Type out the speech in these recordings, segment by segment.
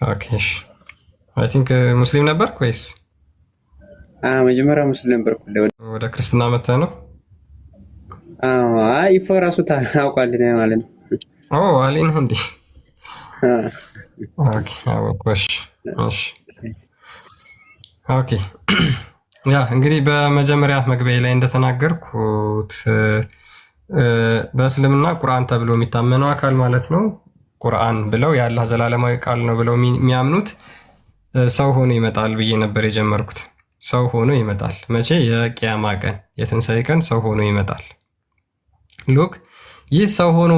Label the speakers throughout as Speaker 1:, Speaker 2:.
Speaker 1: ኦኬ እሺ። አይ ቲንክ ሙስሊም ነበርክ ወይስ?
Speaker 2: መጀመሪያ ሙስሊም ነበርኩ።
Speaker 1: ወደ ክርስትና መጥተህ ነው?
Speaker 2: አይ ፈራሱ ታውቃለህ ማለት ነው።
Speaker 1: አሊን እንዴ? ኦኬ አወኩሽ። እሺ ኦኬ። ያ እንግዲህ በመጀመሪያ መግቢያ ላይ እንደተናገርኩት በእስልምና ቁርአን ተብሎ የሚታመነው አካል ማለት ነው። ቁርአን ብለው የአላህ ዘላለማዊ ቃል ነው ብለው የሚያምኑት ሰው ሆኖ ይመጣል ብዬ ነበር የጀመርኩት። ሰው ሆኖ ይመጣል። መቼ? የቂያማ ቀን፣ የትንሣኤ ቀን ሰው ሆኖ ይመጣል። ሉክ ይህ ሰው ሆኖ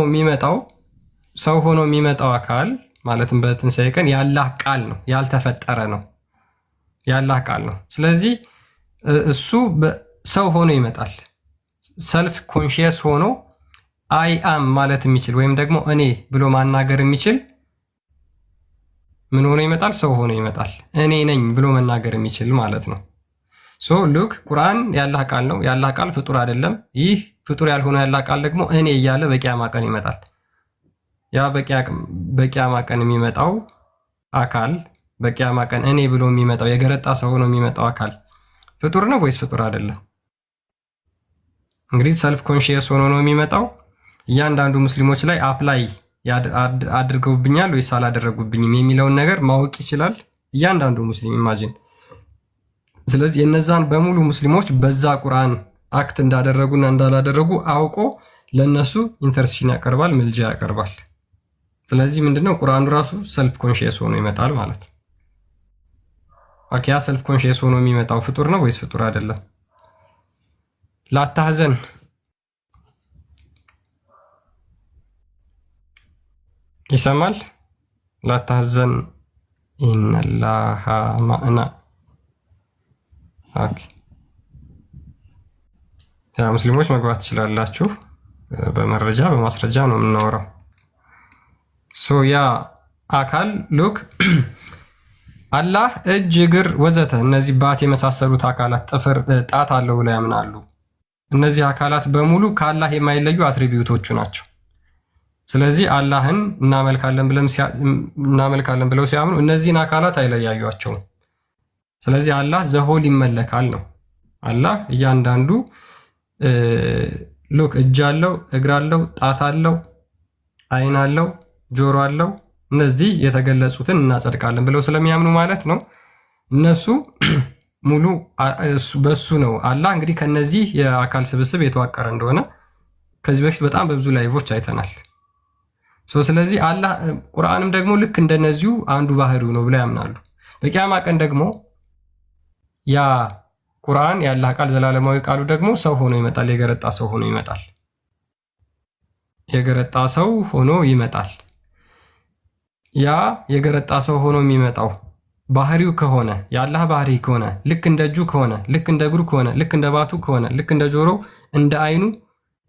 Speaker 1: የሚመጣው አካል ማለትም በትንሣኤ ቀን የአላህ ቃል ነው፣ ያልተፈጠረ ነው፣ የአላህ ቃል ነው። ስለዚህ እሱ ሰው ሆኖ ይመጣል። ሰልፍ ኮንሽየስ ሆኖ አይ አም ማለት የሚችል ወይም ደግሞ እኔ ብሎ ማናገር የሚችል ምን ሆኖ ይመጣል? ሰው ሆኖ ይመጣል። እኔ ነኝ ብሎ መናገር የሚችል ማለት ነው። ሶ ሉክ ቁርአን የአላህ ቃል ነው። የአላህ ቃል ፍጡር አይደለም። ይህ ፍጡር ያልሆነ የአላህ ቃል ደግሞ እኔ እያለ በቂያማ ቀን ይመጣል። ያ በቂያማ ቀን የሚመጣው አካል በቂያማ ቀን እኔ ብሎ የሚመጣው የገረጣ ሰው ሆኖ የሚመጣው አካል ፍጡር ነው ወይስ ፍጡር አይደለም? እንግዲህ ሰልፍ ኮንሽየስ ሆኖ ነው የሚመጣው። እያንዳንዱ ሙስሊሞች ላይ አፕላይ አድርገውብኛል ወይስ አላደረጉብኝም የሚለውን ነገር ማወቅ ይችላል እያንዳንዱ ሙስሊም ኢማጂን። ስለዚህ የነዛን በሙሉ ሙስሊሞች በዛ ቁርአን አክት እንዳደረጉና እንዳላደረጉ አውቆ ለነሱ ኢንተርሴሽን ያቀርባል፣ ምልጃ ያቀርባል። ስለዚህ ምንድነው ቁርአኑ ራሱ ሰልፍ ኮንሽየስ ሆኖ ይመጣል ማለት ነው። ያ ሰልፍ ኮንሽየስ ሆኖ የሚመጣው ፍጡር ነው ወይስ ፍጡር አይደለም? ላታህዘን ይሰማል። ላታህዘን ኢነላሃ ማዕና። ያ ሙስሊሞች መግባት ትችላላችሁ። በመረጃ በማስረጃ ነው የምናወራው። ያ አካል ሉክ አላህ እጅ፣ እግር፣ ወዘተ እነዚህ ባት የመሳሰሉት አካላት ጥፍር፣ ጣት አለው ብለው ያምናሉ። እነዚህ አካላት በሙሉ ከአላህ የማይለዩ አትሪቢዩቶቹ ናቸው። ስለዚህ አላህን እናመልካለን ብለው ሲያምኑ እነዚህን አካላት አይለያዩቸውም። ስለዚህ አላህ ዘሆል ይመለካል ነው። አላህ እያንዳንዱ ሉክ እጅ አለው፣ እግር አለው፣ ጣት አለው፣ አይን አለው፣ ጆሮ አለው። እነዚህ የተገለጹትን እናጸድቃለን ብለው ስለሚያምኑ ማለት ነው። እነሱ ሙሉ በሱ ነው። አላህ እንግዲህ ከነዚህ የአካል ስብስብ የተዋቀረ እንደሆነ ከዚህ በፊት በጣም በብዙ ላይቮች አይተናል። ስለዚህ አላህ ቁርአንም ደግሞ ልክ እንደነዚሁ አንዱ ባህሪው ነው ብለው ያምናሉ። በቂያማ ቀን ደግሞ ያ ቁርአን የአላህ ቃል ዘላለማዊ ቃሉ ደግሞ ሰው ሆኖ ይመጣል። የገረጣ ሰው ሆኖ ይመጣል። የገረጣ ሰው ሆኖ ይመጣል። ያ የገረጣ ሰው ሆኖ የሚመጣው ባህሪው ከሆነ የአላህ ባህሪ ከሆነ ልክ እንደ እጁ ከሆነ ልክ እንደ እግሩ ከሆነ ልክ እንደ ባቱ ከሆነ ልክ እንደ ጆሮው እንደ አይኑ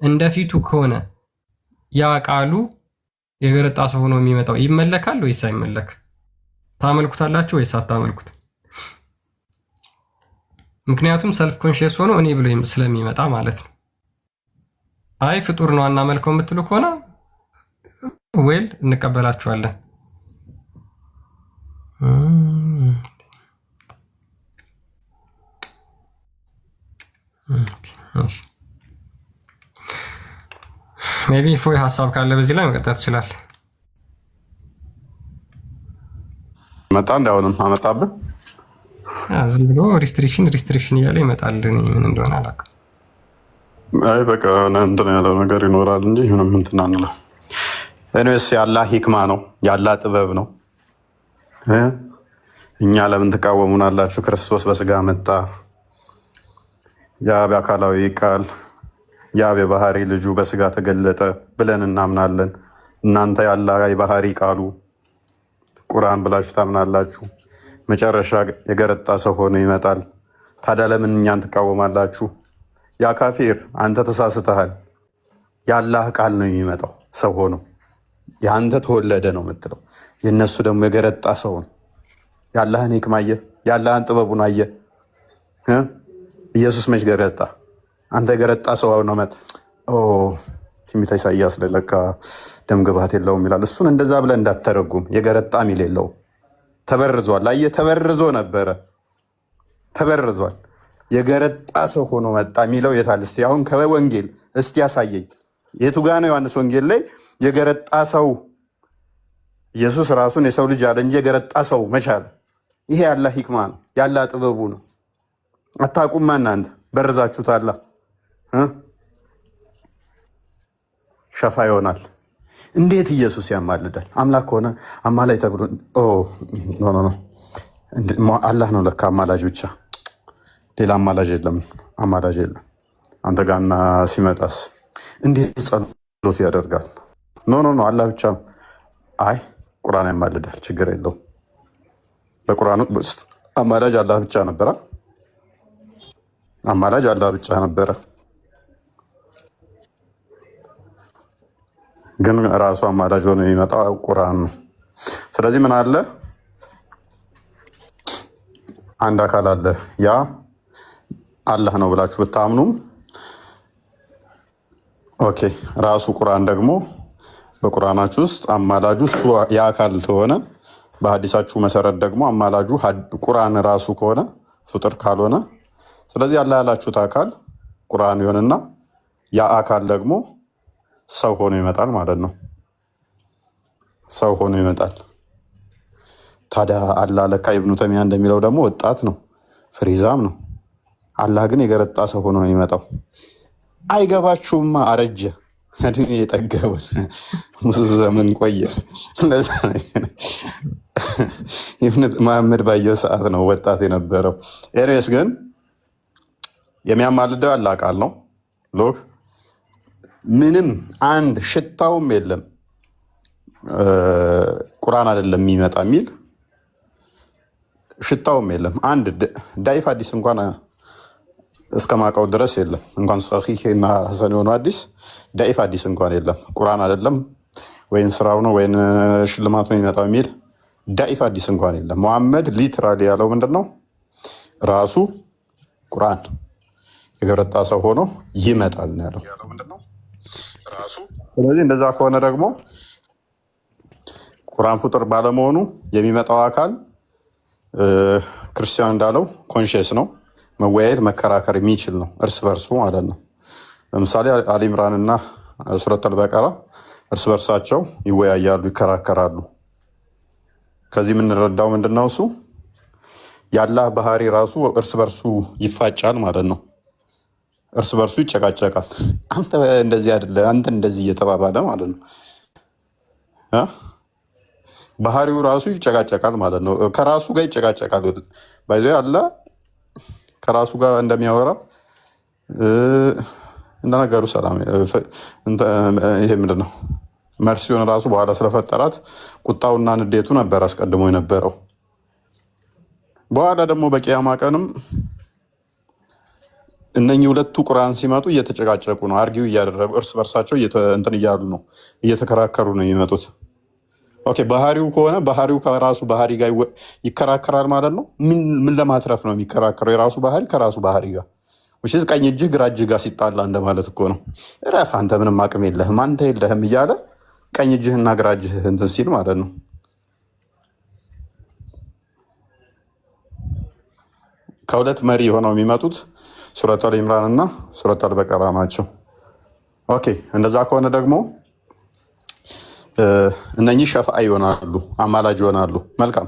Speaker 1: እንደ ፊቱ ከሆነ ያ ቃሉ የገረጣ ሰው ሆኖ የሚመጣው ይመለካል ወይስ አይመለክ? ታመልኩታላችሁ ወይስ አታመልኩት? ምክንያቱም ሰልፍ ኮንሽየስ ሆኖ እኔ ብሎ ስለሚመጣ ማለት ነው። አይ ፍጡር ነው አናመልከው የምትሉ ከሆነ ዌል እንቀበላችኋለን። ሜቢ ፎይ ሀሳብ ካለ በዚህ ላይ መቀጠል ትችላል።
Speaker 3: መጣ እንዳሁንም አመጣብህ
Speaker 1: ዝም ብሎ ሪስትሪክሽን እያለ ይመጣል። ምን እንደሆነ አላውቅም።
Speaker 3: አይ በቃ እንትን ያለው ነገር ይኖራል እንጂ ምንም እንትን አንለው። እኔስ ያላህ ሂክማ ነው፣ ያላህ ጥበብ ነው። እኛ ለምን ትቃወሙናላችሁ? ክርስቶስ በስጋ መጣ፣ የአብ አካላዊ ቃል የአብ የባህሪ ልጁ በስጋ ተገለጠ ብለን እናምናለን። እናንተ ያላህ የባህሪ ቃሉ ቁርአን ብላችሁ ታምናላችሁ። መጨረሻ የገረጣ ሰው ሆኖ ይመጣል። ታዲያ ለምን እኛን ትቃወማላችሁ? ያ ካፊር አንተ ተሳስተሃል። የአላህ ቃል ነው የሚመጣው ሰው ሆኖ፣ የአንተ ተወለደ ነው የምትለው። የእነሱ ደግሞ የገረጣ ሰው ነው። የአላህን ሂክማ አየህ፣ የአላህን ጥበቡን አየህ። ኢየሱስ መች ገረጣ? አንተ የገረጣ ሰው ነው መጥ ትንቢተ ኢሳይያስ ላይ ለካ ደም ግባት የለውም ይላል። እሱን እንደዛ ብለህ እንዳትተረጉም። የገረጣ ሚል የለውም። ተበርዟል። አየህ፣ ተበርዞ ነበረ፣ ተበርዟል። የገረጣ ሰው ሆኖ መጣ የሚለው የታል? እስቲ አሁን ከወንጌል እስቲ ያሳየኝ። የቱ ጋ ነው? ዮሐንስ ወንጌል ላይ የገረጣ ሰው ኢየሱስ ራሱን የሰው ልጅ አለ እንጂ የገረጣ ሰው መቻለ። ይሄ ያላ ሂክማ ነው፣ ያላ ጥበቡ ነው። አታውቁማ እናንተ፣ በርዛችሁታላ። ሸፋ ይሆናል። እንዴት ኢየሱስ ያማልዳል? አምላክ ከሆነ አማላይ ተብሎ አላህ ነው ለካ አማላጅ ብቻ፣ ሌላ አማላጅ የለም። አማላጅ የለም። አንተ ጋና ሲመጣስ እንዴት ጸሎት ያደርጋል? ኖ አላህ ብቻ። አይ ቁርአን ያማልዳል፣ ችግር የለው። በቁርአን ውስጥ አማላጅ አላህ ብቻ ነበረ። አማላጅ አላህ ብቻ ነበረ። ግን ራሱ አማላጅ ሆኖ የሚመጣው ቁርአን ነው። ስለዚህ ምን አለ? አንድ አካል አለ፣ ያ አላህ ነው ብላችሁ ብታምኑም ኦኬ። ራሱ ቁርአን ደግሞ በቁርአናችሁ ውስጥ አማላጁ እሱ ያ አካል ከሆነ በሐዲሳችሁ መሰረት ደግሞ አማላጁ ቁርአን ራሱ ከሆነ ፍጡር ካልሆነ፣ ስለዚህ አላህ ያላችሁት አካል ቁርአን ይሆንና ያ አካል ደግሞ ሰው ሆኖ ይመጣል ማለት ነው። ሰው ሆኖ ይመጣል። ታዲያ አላህ ለካ ኢብኑ ተይሚያ እንደሚለው ደግሞ ወጣት ነው፣ ፍሪዛም ነው። አላህ ግን የገረጣ ሰው ሆኖ ነው የሚመጣው። አይገባችሁማ፣ አረጀ፣ እድሜ የጠገበ ሙሱ ዘመን ቆየ። ኢብኑ መሐመድ ባየው ሰዓት ነው ወጣት የነበረው። ኤሪስ ግን የሚያማልደው አላህ ቃል ነው። ሎክ ምንም አንድ ሽታውም የለም ቁርአን አይደለም የሚመጣ የሚል ሽታውም የለም። አንድ ዳይፍ ሐዲስ እንኳን እስከማውቀው ድረስ የለም። እንኳን ሰሒህ እና ሐሰን የሆኑ ሐዲስ ዳይፍ ሐዲስ እንኳን የለም። ቁርአን አይደለም ወይን ስራው ነው ወይን ሽልማት ነው የሚመጣው የሚል ዳይፍ ሐዲስ እንኳን የለም። ሙሐመድ ሊትራሊ ያለው ምንድነው? ራሱ ቁርአን የገረጣ ሰው ሆኖ ይመጣል ነው ያለው። ስለዚህ እንደዛ ከሆነ ደግሞ ቁርአን ፍጡር ባለመሆኑ የሚመጣው አካል ክርስቲያን እንዳለው ኮንሽስ ነው፣ መወያየት መከራከር የሚችል ነው፣ እርስ በርሱ ማለት ነው። ለምሳሌ አሊ ኢምራን እና ሱረት አልበቀራ እርስ በርሳቸው ይወያያሉ፣ ይከራከራሉ። ከዚህ የምንረዳው ምንድነው? እሱ የአላህ ባህሪ ራሱ እርስ በርሱ ይፋጫል ማለት ነው። እርስ በርሱ ይጨቃጨቃል። አንተ እንደዚህ አይደለ፣ አንተ እንደዚህ እየተባባለ ማለት ነው። ባህሪው ራሱ ይጨቃጨቃል ማለት ነው። ከራሱ ጋር ይጨቃጨቃል። ባይዞ አለ ከራሱ ጋር እንደሚያወራ እንደነገሩ ሰላም። ይሄ ምንድን ነው? መርሲውን ራሱ በኋላ ስለፈጠራት ቁጣውና ንዴቱ ነበር አስቀድሞ የነበረው። በኋላ ደግሞ በቂያማ ቀንም እነኚህ ሁለቱ ቁርአን ሲመጡ እየተጨቃጨቁ ነው፣ አርጊው እያደረጉ እርስ በርሳቸው እንትን እያሉ ነው፣ እየተከራከሩ ነው የሚመጡት። ኦኬ ባህሪው ከሆነ ባህሪው ከራሱ ባህሪ ጋር ይከራከራል ማለት ነው። ምን ለማትረፍ ነው የሚከራከረው? የራሱ ባህሪ ከራሱ ባህሪ ጋር ውሽዝ ቀኝ እጅህ ግራ እጅህ ጋር ሲጣላ እንደማለት እኮ ነው። እረፍ አንተ ምንም አቅም የለህም አንተ የለህም እያለ ቀኝ እጅህና ግራ እጅህ እንትን ሲል ማለት ነው። ከሁለት መሪ ሆነው የሚመጡት ሱረት አል ኢምራን እና ሱረት አልበቀራ ናቸው። ኦኬ እንደዛ ከሆነ ደግሞ እነኚህ ሸፍዓ ይሆናሉ፣ አማላጅ ይሆናሉ። መልካም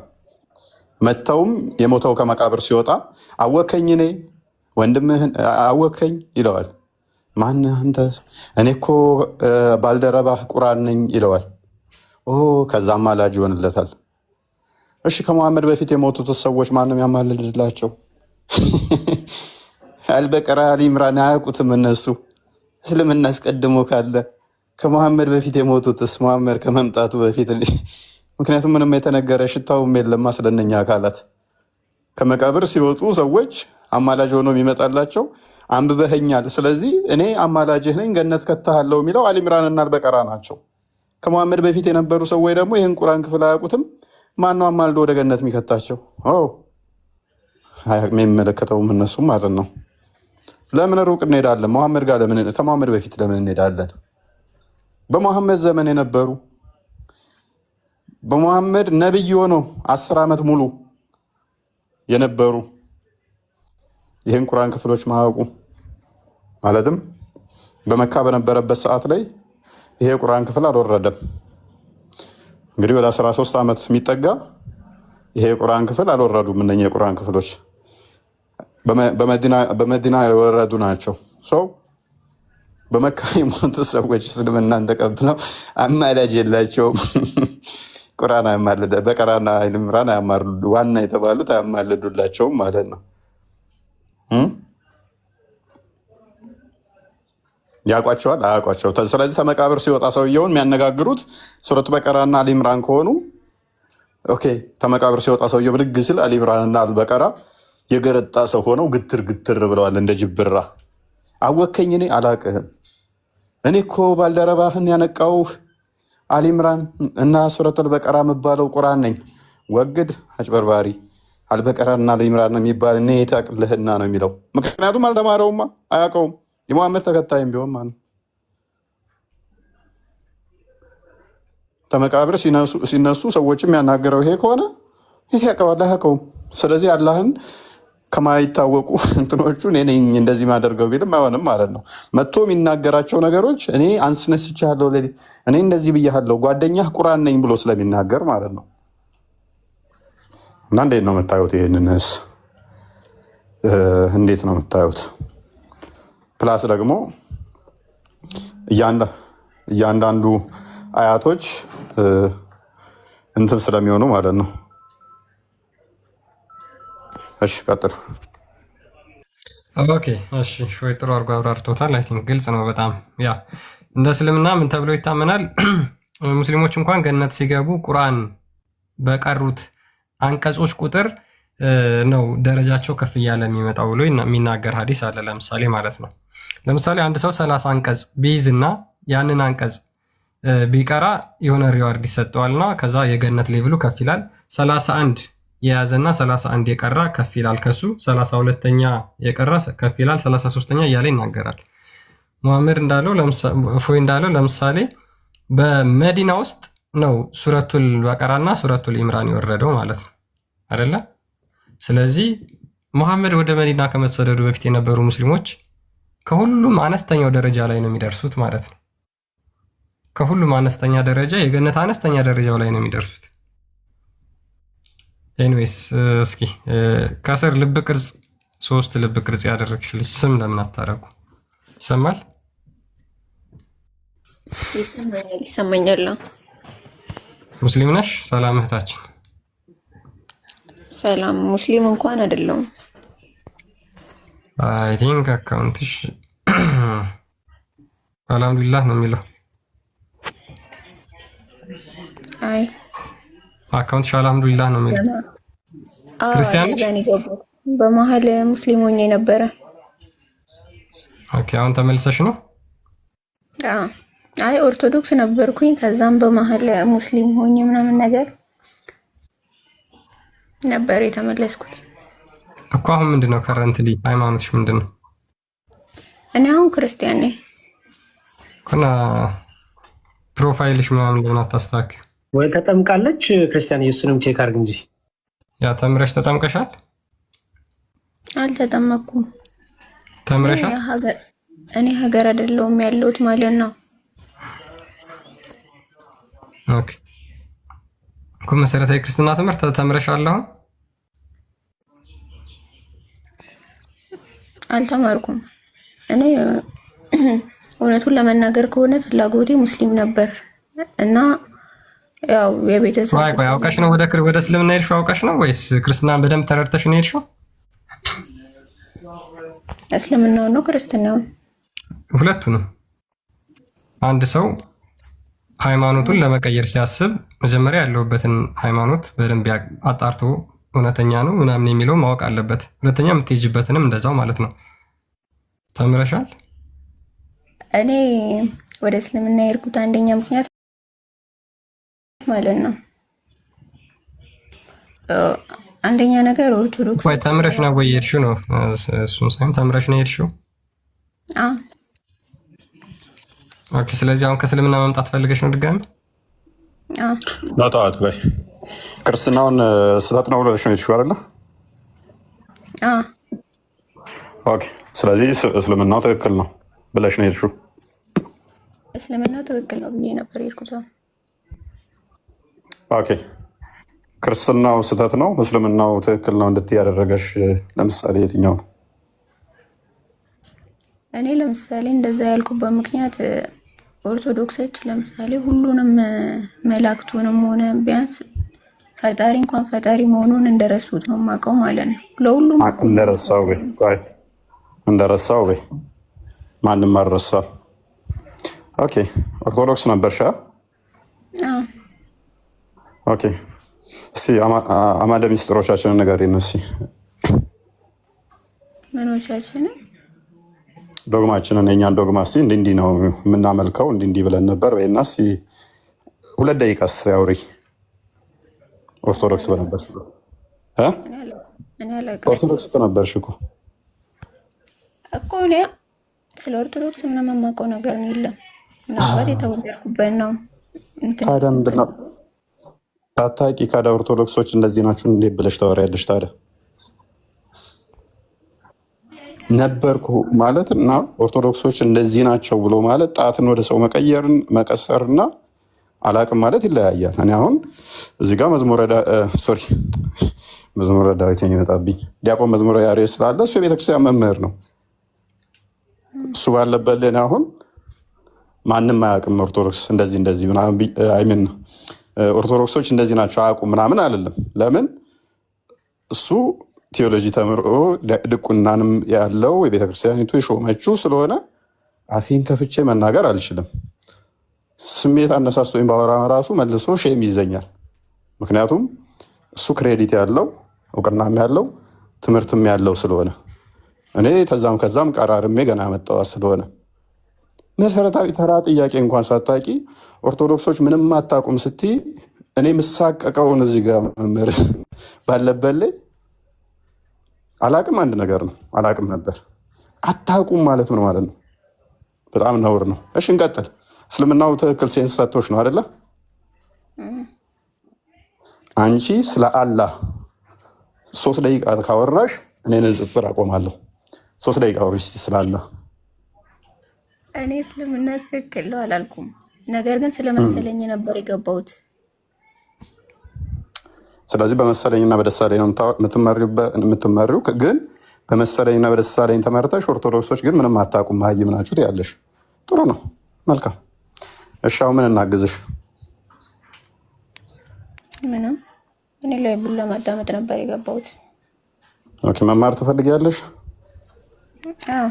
Speaker 3: መተውም የሞተው ከመቃብር ሲወጣ አወከኝ፣ እኔ ወንድምህን አወከኝ ይለዋል። ማነህ አንተ? እኔ እኮ ባልደረባህ ቁርአን ነኝ ይለዋል። ከዛ አማላጅ ይሆንለታል። እሺ ከመሐመድ በፊት የሞቱት ሰዎች ማንም ያማልድላቸው? አልበቀራ አሊ ኢምራን አያውቁትም እነሱ። እስልምና አስቀድሞ ካለ ከመሐመድ በፊት የሞቱትስ መሐመድ ከመምጣቱ በፊት ምክንያቱም ምንም የተነገረ ሽታውም የለም። ስለነኛ አካላት ከመቃብር ሲወጡ ሰዎች አማላጅ ሆኖ የሚመጣላቸው አንብበኸኛል፣ ስለዚህ እኔ አማላጅህ ነኝ ገነት ከተሃለው የሚለው አሊ ኢምራን እና አልበቀራ ናቸው። ከመሐመድ በፊት የነበሩ ሰዎች ደግሞ ይህን ቁርአን ክፍል አያውቁትም። ማነው አማልዶ ወደ ገነት የሚከታቸው? የሚመለከተውም እነሱም ማለት ነው። ለምን ሩቅ እንሄዳለን? መሐመድ ጋር ከመሐመድ በፊት ለምን እንሄዳለን? በመሐመድ ዘመን የነበሩ በሙሐመድ ነብይ ሆነው 10 ዓመት ሙሉ የነበሩ ይህን ቁርአን ክፍሎች ማያውቁ ማለትም በመካ በነበረበት ሰዓት ላይ ይሄ ቁርአን ክፍል አልወረደም። እንግዲህ ወደ 13 ዓመት የሚጠጋ ይሄ ቁርአን ክፍል አልወረዱም። እነኚህ የቁርአን ክፍሎች በመዲና የወረዱ ናቸው። ሰው በመካ የሞቱ ሰዎች እስልምናን ተቀብለው አማላጅ የላቸውም። ቁርአን አያማልድ በቀራና ኢምራን አያማልዱ ዋና የተባሉት አያማልዱላቸውም ማለት ነው። ያውቋቸዋል አያውቋቸው። ስለዚህ ከመቃብር ሲወጣ ሰውየውን የሚያነጋግሩት ሱረቱ በቀራና አልኢምራን ከሆኑ ኦኬ፣ ከመቃብር ሲወጣ ሰውየው ብድግ ሲል አልኢምራንና አልበቀራ የገረጣ ሰው ሆነው ግትር ግትር ብለዋል እንደ ጅብራ። አወከኝ እኔ አላቅህም። እኔ እኮ ባልደረባህን ያነቃውህ አልኢምራን እና ሱረቱል በቀራ የምባለው ቁርአን ነኝ። ወግድ አጭበርባሪ። አልበቀራና አልኢምራን የሚባል እኔ የታቅልህና ነው የሚለው። ምክንያቱም አልተማረውማ፣ አያውቀውም። የሙሐመድ ተከታይም ቢሆን ማለት ተመቃብር ሲነሱ ሰዎችም ያናገረው ይሄ ከሆነ ይሄ ያውቀዋል አያውቀውም። ስለዚህ አላህን ከማይታወቁ እንትኖቹ እኔ ነኝ እንደዚህ ማደርገው ቢልም አይሆንም ማለት ነው። መጥቶ የሚናገራቸው ነገሮች እኔ አንስነስቻለሁ፣ እኔ እንደዚህ ብያለሁ፣ ጓደኛህ ቁርአን ነኝ ብሎ ስለሚናገር ማለት ነው። እና እንዴት ነው የምታዩት? ይህንንስ እንዴት ነው የምታዩት? ፕላስ ደግሞ እያንዳንዱ አያቶች እንትን ስለሚሆኑ ማለት ነው። እሺ ቀጥል።
Speaker 1: ኦኬ እሺ፣ ሾይ ጥሩ አድርጎ አብራርቶታል። አይ ቲንክ ግልጽ ነው በጣም ያ እንደ እስልምና ምን ተብሎ ይታመናል? ሙስሊሞች እንኳን ገነት ሲገቡ ቁርአን በቀሩት አንቀጾች ቁጥር ነው ደረጃቸው ከፍ እያለ የሚመጣው ብሎ የሚናገር ሀዲስ አለ። ለምሳሌ ማለት ነው ለምሳሌ አንድ ሰው 30 አንቀጽ ቢይዝና ያንን አንቀጽ ቢቀራ የሆነ ሪዋርድ ይሰጠዋልና ከዛ የገነት ሌቭሉ ከፍ ይላል። 31 የያዘና 31 የቀራ ከፍ ይላል ከሱ 32ኛ የቀራ ከፍ ይላል 33ኛ እያለ ይናገራል። ሙሐመድ እንዳለው እፎይ እንዳለው ለምሳሌ በመዲና ውስጥ ነው ሱረቱል በቀራና ሱረቱል ኢምራን የወረደው ማለት ነው አይደለ? ስለዚህ ሙሐመድ ወደ መዲና ከመሰደዱ በፊት የነበሩ ሙስሊሞች ከሁሉም አነስተኛው ደረጃ ላይ ነው የሚደርሱት ማለት ነው። ከሁሉም አነስተኛ ደረጃ የገነት አነስተኛ ደረጃው ላይ ነው የሚደርሱት። ኤኒዌይስ እስኪ ከስር ልብ ቅርጽ 3 ልብ ቅርጽ ያደረግሽ ልጅ ስም ለምን አታረጉ? ይሰማል?
Speaker 4: ይሰማኛል።
Speaker 1: ሙስሊም ነሽ? ሰላም እህታችን።
Speaker 4: ሰላም ሙስሊም እንኳን አይደለሁም።
Speaker 1: አይ ቲንክ አካውንትሽ አልሐምዱሊላህ ነው የሚለው።
Speaker 4: አይ
Speaker 1: አካውንትሽ አልሐምዱሊላህ ነው የሚለው። ክርስቲያን ነሽ?
Speaker 4: በመሀል ሙስሊም ሆኜ ነበረ።
Speaker 1: ኦኬ አሁን ተመልሰሽ ነው?
Speaker 4: አይ ኦርቶዶክስ ነበርኩኝ። ከዛም በመሀል ሙስሊም ሆኜ ምናምን ነገር ነበር የተመለስኩት
Speaker 1: እኮ። አሁን ምንድነው ከረንትሊ ሃይማኖትሽ ምንድነው?
Speaker 4: እኔ አሁን ክርስቲያን ነኝ።
Speaker 1: እና ፕሮፋይልሽ ምናምን ለምን አታስተካክል?
Speaker 5: ወይ ተጠምቃለች ክርስቲያን። ኢየሱስንም ቼክ አድርግ እንጂ።
Speaker 1: ያ ተምረሽ ተጠምቀሻል?
Speaker 4: አልተጠመኩም።
Speaker 1: ተምረሻል?
Speaker 4: እኔ ሀገር አይደለሁም ያለሁት ማለት ነው።
Speaker 1: ኦኬ እኮ መሰረታዊ ክርስትና ትምህርት ተምረሻል? አሁን
Speaker 4: አልተማርኩም። እኔ እውነቱን ለመናገር ከሆነ ፍላጎቴ ሙስሊም ነበር እና ያው የቤተሰብ
Speaker 1: ቆይ አውቀሽ ነው ወደ እስልምና ሄድሽው? አውቀሽ ነው ወይስ ክርስትናን በደንብ ተረድተሽ ነው ሄድሽው?
Speaker 4: እስልምናው ነው ክርስትናው?
Speaker 1: ሁለቱንም። አንድ ሰው ሃይማኖቱን ለመቀየር ሲያስብ መጀመሪያ ያለውበትን ሃይማኖት በደንብ አጣርቶ እውነተኛ ነው ምናምን የሚለው ማወቅ አለበት። ሁለተኛ የምትሄጅበትንም እንደዛው ማለት ነው። ተምረሻል?
Speaker 4: እኔ ወደ እስልምና የሄድኩት አንደኛ ምክንያት ማለት ነው አንደኛ ነገር ኦርቶዶክስ
Speaker 1: ወይ ተምረሽ ነው ወይ የሄድሽው ነው? እሱም ሳይሆን ተምረሽ ነው የሄድሽው? ኦኬ። ስለዚህ አሁን ከእስልምና መምጣት ፈልገሽ ነው ድጋሚ?
Speaker 3: ተዋት በይ። ክርስትናውን ስህተት ነው ብለሽ ነው የሄድሽው አይደለ? ኦኬ። ስለዚህ እስልምናው ትክክል ነው ብለሽ ነው የሄድሽው?
Speaker 4: እስልምናው ትክክል ነው ብዬ ነበር የሄድኩት።
Speaker 3: ኦኬ። ክርስትናው ስህተት ነው እስልምናው ትክክል ነው እንድትይ ያደረገሽ ለምሳሌ የትኛው ነው?
Speaker 4: እኔ ለምሳሌ እንደዛ ያልኩበት ምክንያት ኦርቶዶክሶች ለምሳሌ ሁሉንም መላእክቱንም ሆነ ቢያንስ ፈጣሪ እንኳን ፈጣሪ መሆኑን እንደረሱት ነው የማውቀው ማለት ነው። ለሁሉም
Speaker 3: እንደረሳው በይ ማንም አልረሳም። ኦኬ። ኦርቶዶክስ ነበርሽ? ኦኬ። እስኪ አማደ ሚስጥሮቻችንን ንገሪን እስኪ።
Speaker 4: ምኖቻችንን?
Speaker 3: ዶግማችንን፣ የእኛን ዶግማ እስኪ እንዲህ ነው የምናመልከው እንዲህ ብለን ነበር በይና እስኪ 2 ደቂቃስ ያውሪ። ኦርቶዶክስ በነበርሽ ኦርቶዶክስ ነበርሽ እኮ
Speaker 4: እኔ ስለ ኦርቶዶክስ ምንም የማውቀው ነገር የለም። ምናልባት የተወለድኩበት ነው።
Speaker 3: ታዲያ ምንድን ነው ታጣቂ ካዳ ኦርቶዶክሶች እንደዚህ ናችሁ እንዴት ብለሽ ታወሪያለሽ? ታዲያ ነበርኩ ማለት እና ኦርቶዶክሶች እንደዚህ ናቸው ብሎ ማለት ጣትን ወደ ሰው መቀየርን መቀሰርና አላቅም ማለት ይለያያል። እኔ አሁን እዚህ ጋር መዝሙረ ዳዊት የሚመጣብኝ ዲያቆን መዝሙረ ያሬድ ስላለ እሱ የቤተክርስቲያን መምህር ነው። እሱ ባለበት ለኔ አሁን ማንም አያውቅም ኦርቶዶክስ እንደዚህ ምናምን ኦርቶዶክሶች እንደዚህ ናቸው አያውቁም ምናምን አይደለም። ለምን እሱ ቴዎሎጂ ተምሮ ድቁናንም ያለው የቤተክርስቲያኒቱ የሾመችው ስለሆነ አፌን ከፍቼ መናገር አልችልም። ስሜት አነሳስቶኝ ባወራ ራሱ መልሶ ሼም ይዘኛል። ምክንያቱም እሱ ክሬዲት ያለው እውቅናም ያለው ትምህርትም ያለው ስለሆነ እኔ ከዛም ቀራርሜ ገና መጣዋ ስለሆነ መሰረታዊ ተራ ጥያቄ እንኳን ሳታቂ ኦርቶዶክሶች ምንም አታውቁም ስትይ እኔ ምሳቀቀውን እዚህ ጋር መምህር ባለበት ላይ አላቅም አንድ ነገር ነው። አላቅም ነበር አታውቁም ማለት ምን ማለት ነው? በጣም ነውር ነው። እሺ እንቀጥል። እስልምናው ትክክል ሴንስ ሰጥቶሽ ነው አይደለ? አንቺ ስለ አላህ 3 ደቂቃ ካወራሽ እኔ ንጽጽር አቆማለሁ። 3 ደቂቃ አውሪሽ ስለ አላህ።
Speaker 4: እኔ እስልምና ትክክል ነው አላልኩም፣ ነገር ግን ስለመሰለኝ ነበር የገባሁት።
Speaker 3: ስለዚህ በመሰለኝና በደሳለኝ ነው የምትመሪው። ግን በመሰለኝና በደሳለኝ ተመርተሽ ኦርቶዶክሶች ግን ምንም አታውቁም መሀይም ናችሁ ትያለሽ። ጥሩ ነው፣ መልካም። እሺ አሁን ምን እናግዝሽ?
Speaker 4: ምንም። እኔ ላይ ቡላ ማዳመጥ ነበር የገባሁት።
Speaker 3: ኦኬ። መማር ትፈልጊያለሽ?
Speaker 4: አዎ።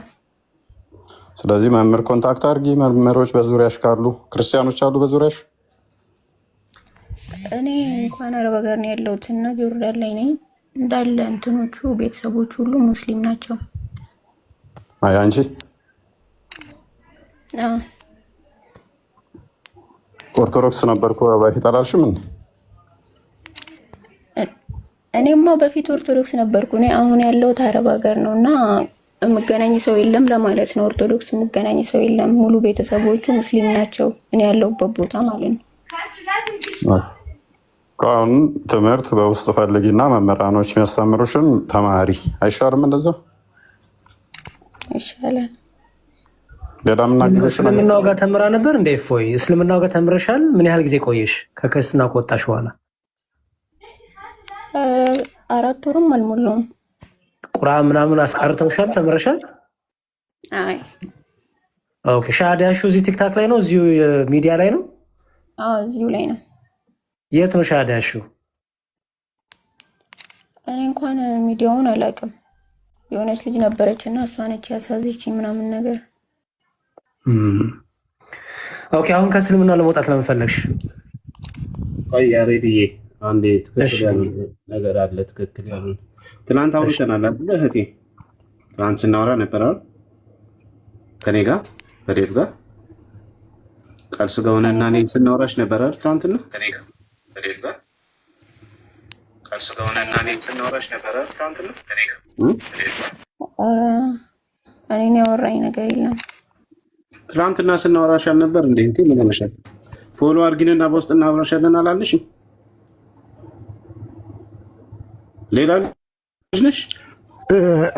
Speaker 3: ስለዚህ መምህር ኮንታክት አድርጊ። መምህሮች በዙሪያሽ ካሉ ክርስቲያኖች አሉ በዙሪያሽ?
Speaker 4: እኔ እንኳን አረብ ሀገር ነው ያለሁት እና ጆርዳን ላይ ነኝ። እንዳለ እንትኖቹ ቤተሰቦች ሁሉ ሙስሊም ናቸው።
Speaker 3: አይ አንቺ?
Speaker 4: አዎ።
Speaker 3: ኦርቶዶክስ ነበርኩ በፊት አላልሽም እንዴ?
Speaker 4: እኔማ በፊት ኦርቶዶክስ ነበርኩ። እኔ አሁን ያለሁት አረብ ሀገር ነው እና የምገናኝ ሰው የለም ለማለት ነው። ኦርቶዶክስ የምገናኝ ሰው የለም። ሙሉ ቤተሰቦቹ ሙስሊም ናቸው። እኔ ያለሁበት ቦታ ማለት ነው።
Speaker 3: አሁን ትምህርት በውስጥ ፈልጊና መምህራኖች የሚያስተምሩሽን ተማሪ አይሻልም? እንደዛ
Speaker 4: ይሻላል።
Speaker 3: ሌላ ምናገር
Speaker 5: እስልምናው ጋር ተምራ ነበር እንደ ፎይ እስልምናው ጋር ተምረሻል? ምን ያህል ጊዜ ቆየሽ ከክርስትና ከወጣሽ በኋላ?
Speaker 4: 4 ወርም አልሞላውም።
Speaker 5: ቁርአን ምናምን አስቀርተውሻል? ተምረሻል?
Speaker 4: አይ
Speaker 5: ኦኬ። ሻሃዳሹ እዚህ ቲክታክ ላይ ነው? እዚሁ ሚዲያ ላይ ነው?
Speaker 4: አዎ እዚሁ ላይ ነው።
Speaker 5: የት ነው ሻሃዳሹ?
Speaker 4: እኔ እንኳን ሚዲያውን አላውቅም። የሆነች ልጅ ነበረች እና እሷ ነች ያሳዘችኝ ምናምን ነገር።
Speaker 5: ኦኬ። አሁን ከእስልምና ለመውጣት ለምን ፈለግሽ?
Speaker 2: ቆይ ያሬድዬ አንዴ ትክክል ያሉ ነገር አለ። ትክክል ያሉ ትናንት አውርተናል አይደል እህቴ? ትናንት ስናወራ ነበር አይደል? ከኔ ጋር በዴቭ ጋር ቃል ስጋ ሆነና እኔ ስናወራሽ ነበር አይደል? ትናንትና ከኔ ጋር በዴቭ ጋር ቃል ስጋ ሆነና እኔ ስናወራሽ ነበር አይደል? ትናንትና ከኔ ጋር በዴቭ ጋር
Speaker 4: እኔን ያወራኝ ነገር የለም።
Speaker 2: ትናንትና ስናወራሽ አልነበር እንዴ? እንዴ ምን ሆነሻል? ፎሎ አድርጊንና በውስጥ እናብራሻለን አላለሽም? ሌላ ልጅ ነሽ?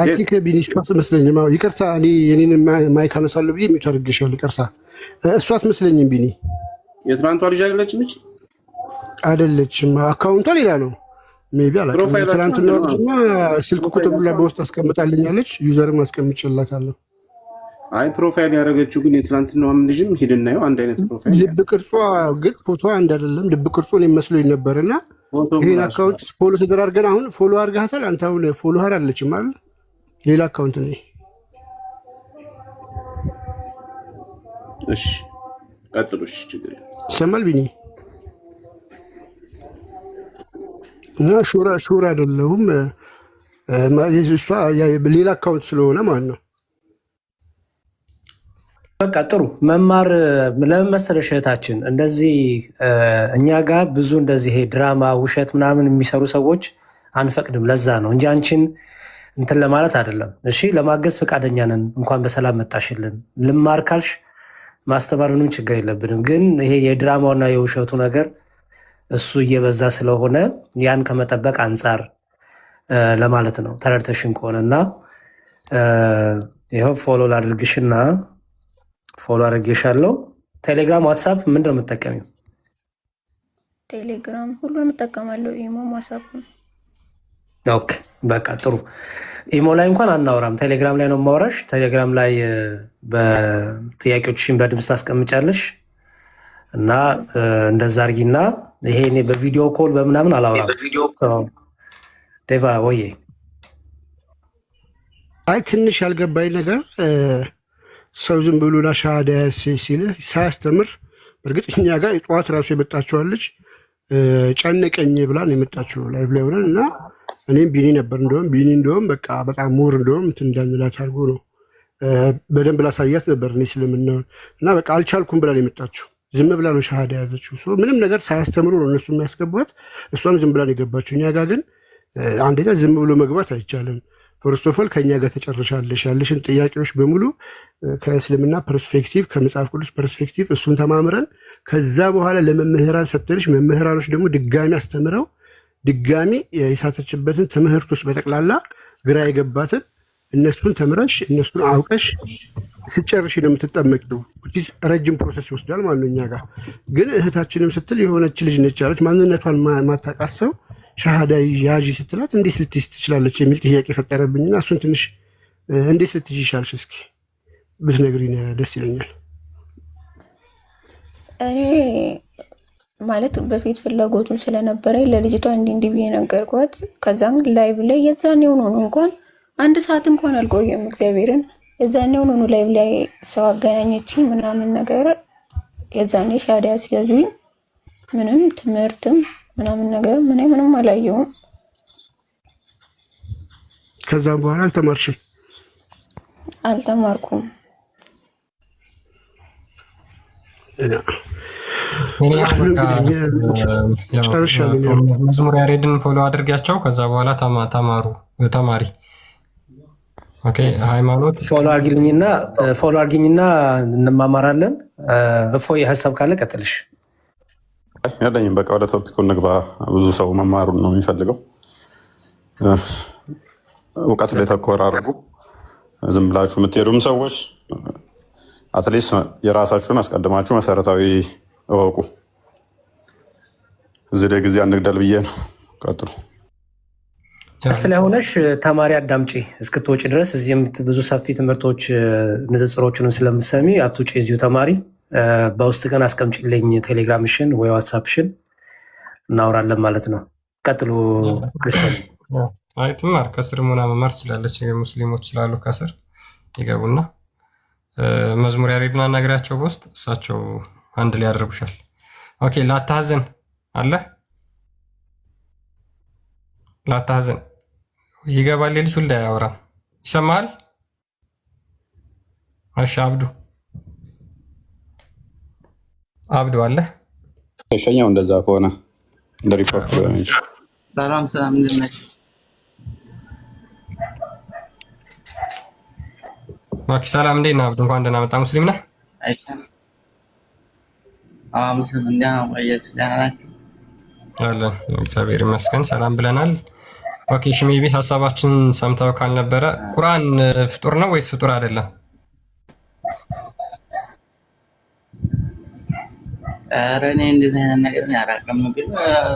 Speaker 6: አይ ቲንክ ቢኒሽ አትመስለኝም። ይቅርታ እኔ የኔን ማይክ አነሳለሁ ብዬ ሚውት አድርጌሻለሁ። ይቅርታ እሷ አትመስለኝም። ቢኒ
Speaker 2: የትናንቷ ልጅ አይደለችም? እቺ
Speaker 6: አይደለችም። አካውንቷ ሌላ ነው። ሜቢ አላውቅም። ትናንትና ልጅማ ስልክ ቁጥር ብላ በውስጥ አስቀምጣልኛለች። ዩዘርም አስቀምጬላታለሁ።
Speaker 2: አይ ፕሮፋይል ያደረገችው ግን የትናንትናዋም ልጅም ሂድና ይኸው አንድ አይነት ፕሮፋይል።
Speaker 6: ልብ ቅርጿ ግን ፎቶ አንድ አይደለም። ልብ ቅርጹ እኔም መስሎኝ ነበርና ይሄን አካውንት ፎሎ ተደራርገን አሁን ፎሎ አድርጋታል። አንተ አሁን ፎሎ አለችም አይደል? ሌላ አካውንት ነው።
Speaker 2: እሺ ቀጥሎሽ ችግር
Speaker 6: ይሰማል ቢኒ እና ሹራ አይደለሁም። እሷ ሌላ አካውንት ስለሆነ ማለት ነው።
Speaker 5: በቃ ጥሩ መማር ለምን መሰለሽ እህታችን፣ እንደዚህ እኛ ጋር ብዙ እንደዚህ ድራማ ውሸት ምናምን የሚሰሩ ሰዎች አንፈቅድም። ለዛ ነው እንጂ አንቺን እንትን ለማለት አይደለም። እሺ ለማገዝ ፈቃደኛ ነን። እንኳን በሰላም መጣሽልን። ልማር ካልሽ ማስተማር ምንም ችግር የለብንም። ግን ይሄ የድራማውና የውሸቱ ነገር እሱ እየበዛ ስለሆነ ያን ከመጠበቅ አንጻር ለማለት ነው። ተረድተሽን ከሆነና ይኸው ፎሎ ላድርግሽና ፎሎ አድርጌሻለሁ። ቴሌግራም፣ ዋትሳፕ ምንድን ነው የምትጠቀሚው?
Speaker 4: ቴሌግራም ሁሉንም እጠቀማለሁ። ኢሞ፣ ዋትሳፕ።
Speaker 5: ኦኬ በቃ ጥሩ። ኢሞ ላይ እንኳን አናወራም፣ ቴሌግራም ላይ ነው የማወራሽ። ቴሌግራም ላይ በጥያቄዎችሽን በድምፅ ታስቀምጫለሽ እና እንደዛ አድርጊና ይሄ እኔ በቪዲዮ ኮል በምናምን አላወራም። ዴቫ ወዬ
Speaker 6: አይ ትንሽ ያልገባኝ ነገር ሰው ዝም ብሎ ሻሃዳ ሲል ሳያስተምር፣ በእርግጥ እኛ ጋር ጠዋት ራሱ የመጣችዋለች ጨነቀኝ ብላ ነው የመጣችው ላይቭ ላይ ሆነን እና እኔም ቢኒ ነበር እንደውም በቃ በጣም ሞር እንደውም እንትን እንዳንላት አድርጎ ነው በደንብ ላሳያት ነበር እኔ ስለምናየው እና በቃ አልቻልኩም ብላ ነው የመጣችው። ዝም ብላ ነው ሻሃዳ ያዘችው። ምንም ነገር ሳያስተምሩ ነው እነሱ የሚያስገቧት። እሷም ዝም ብላ ነው የገባችው። እኛ ጋር ግን አንደኛ ዝም ብሎ መግባት አይቻልም። ፈርስቶፈል ከእኛ ጋር ተጨርሻለሽ፣ ያለሽን ጥያቄዎች በሙሉ ከእስልምና ፐርስፔክቲቭ ከመጽሐፍ ቅዱስ ፐርስፔክቲቭ እሱን ተማምረን ከዛ በኋላ ለመምህራን ሰተንሽ፣ መምህራኖች ደግሞ ድጋሚ አስተምረው ድጋሚ የሳተችበትን ትምህርቶች በጠቅላላ ግራ የገባትን እነሱን ተምረሽ እነሱን አውቀሽ ስጨርሽ ነው የምትጠመቂው። ረጅም ፕሮሰስ ይወስዳል ማለት ነው። እኛ ጋር ግን እህታችንም ስትል የሆነች ልጅ ነች ያለች ማንነቷን ማታውቃት ሰው ሻሃዳ ያዥ ስትላት እንዴት ልትይዝ ትችላለች የሚል ጥያቄ ፈጠረብኝና እሱን ትንሽ እንዴት ልትይዝ ይሻልሽ እስኪ ብትነግሪኝ ደስ ይለኛል።
Speaker 4: እኔ ማለት በፊት ፍላጎቱን ስለነበረኝ ለልጅቷ እንዲህ ብዬ ነገርኳት። ከዛን ላይቭ ላይ የዛኔ ሆኖ እንኳን አንድ ሰዓት እንኳን አልቆየም። እግዚአብሔርን የዛኔ ሆኖ ላይቭ ላይ ሰው አገናኘችኝ ምናምን ነገር። የዛኔ ሻሃዳ ሲያዙኝ ምንም ትምህርትም ምናምን ነገር ምንም አላየሁም።
Speaker 6: ከዛም በኋላ አልተማርሽም?
Speaker 4: አልተማርኩም።
Speaker 1: መዝሙር ያሬድን ፎሎ አድርጊያቸው። ከዛ በኋላ ተማሪ ሃይማኖት
Speaker 5: ፎሎ አድርጊኝና እንማማራለን። እፎይ ሀሳብ ካለ ቀጥልሽ።
Speaker 3: ያለኝም በቃ ወደ ቶፒኩ እንግባ። ብዙ ሰው መማሩን ነው የሚፈልገው። እውቀት ላይ ተኮር አድርጉ። ዝም ብላችሁ የምትሄዱም ሰዎች አትሊስት የራሳችሁን አስቀድማችሁ መሰረታዊ እወቁ። እዚህ ላይ ጊዜ አንግደል ብዬ ነው። ቀጥሉ።
Speaker 5: እስቲ ላይ ሆነሽ ተማሪ አዳምጪ እስክትወጪ ድረስ። እዚህም ብዙ ሰፊ ትምህርቶች ንጽጽሮችንም ስለምሰሚ አትውጪ፣ እዚሁ ተማሪ። በውስጥ ግን አስቀምጪልኝ ቴሌግራምሽን ወይ ዋትሳፕሽን፣ እናወራለን ማለት ነው። ቀጥሉ።
Speaker 1: አይ ትማር ከስር ሆና መማር ትችላለች። ሙስሊሞች ስላሉ ከስር ይገቡና መዝሙር ያሬድን አናግሪያቸው በውስጥ እሳቸው አንድ ላይ ያደርጉሻል። ኦኬ ላታዝን አለ ላታዝን ይገባል። ልጅ ሁላ ያወራም ይሰማል። እሺ አብዱ አለ
Speaker 3: ተሸኛው። እንደዛ ከሆነ እንደ ሪፖርት
Speaker 7: ሰላም እንደነሽ?
Speaker 1: ኦኬ ሰላም፣ እንዴት ነህ አብዱ? እንኳን ደህና መጣ። ሙስሊም ነህ?
Speaker 7: ምስል እንዲያቆየች ዳራችሁ
Speaker 1: አለን። እግዚአብሔር ይመስገን ሰላም ብለናል። ኦኬ ሽሜቢ ሀሳባችን ሰምተው ካልነበረ ቁርአን ፍጡር ነው ወይስ ፍጡር አይደለም?
Speaker 7: ኧረ እኔ እንደዚህ አይነት ነገር ያራቀም ግን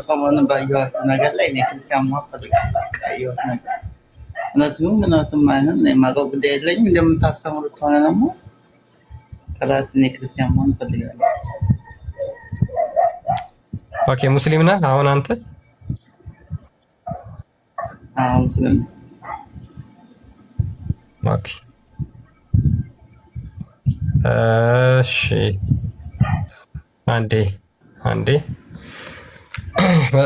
Speaker 7: ሰሞኑን ባየኋት ነገር ላይ እኔ ክርስቲያን መሆን ፈልጋለሁ። ያየሁት ነገር እውነትም አይሆን የማውቀው ጉዳይ የለኝም። እንደምታስተምሩት ከሆነ ደግሞ ከራስ እኔ ክርስቲያን መሆን ፈልጋለሁ።
Speaker 1: ኦኬ ሙስሊም ነህ አሁን አንተ?
Speaker 7: ሙስሊም ነኝ።
Speaker 1: ኦኬ እሺ አንዴ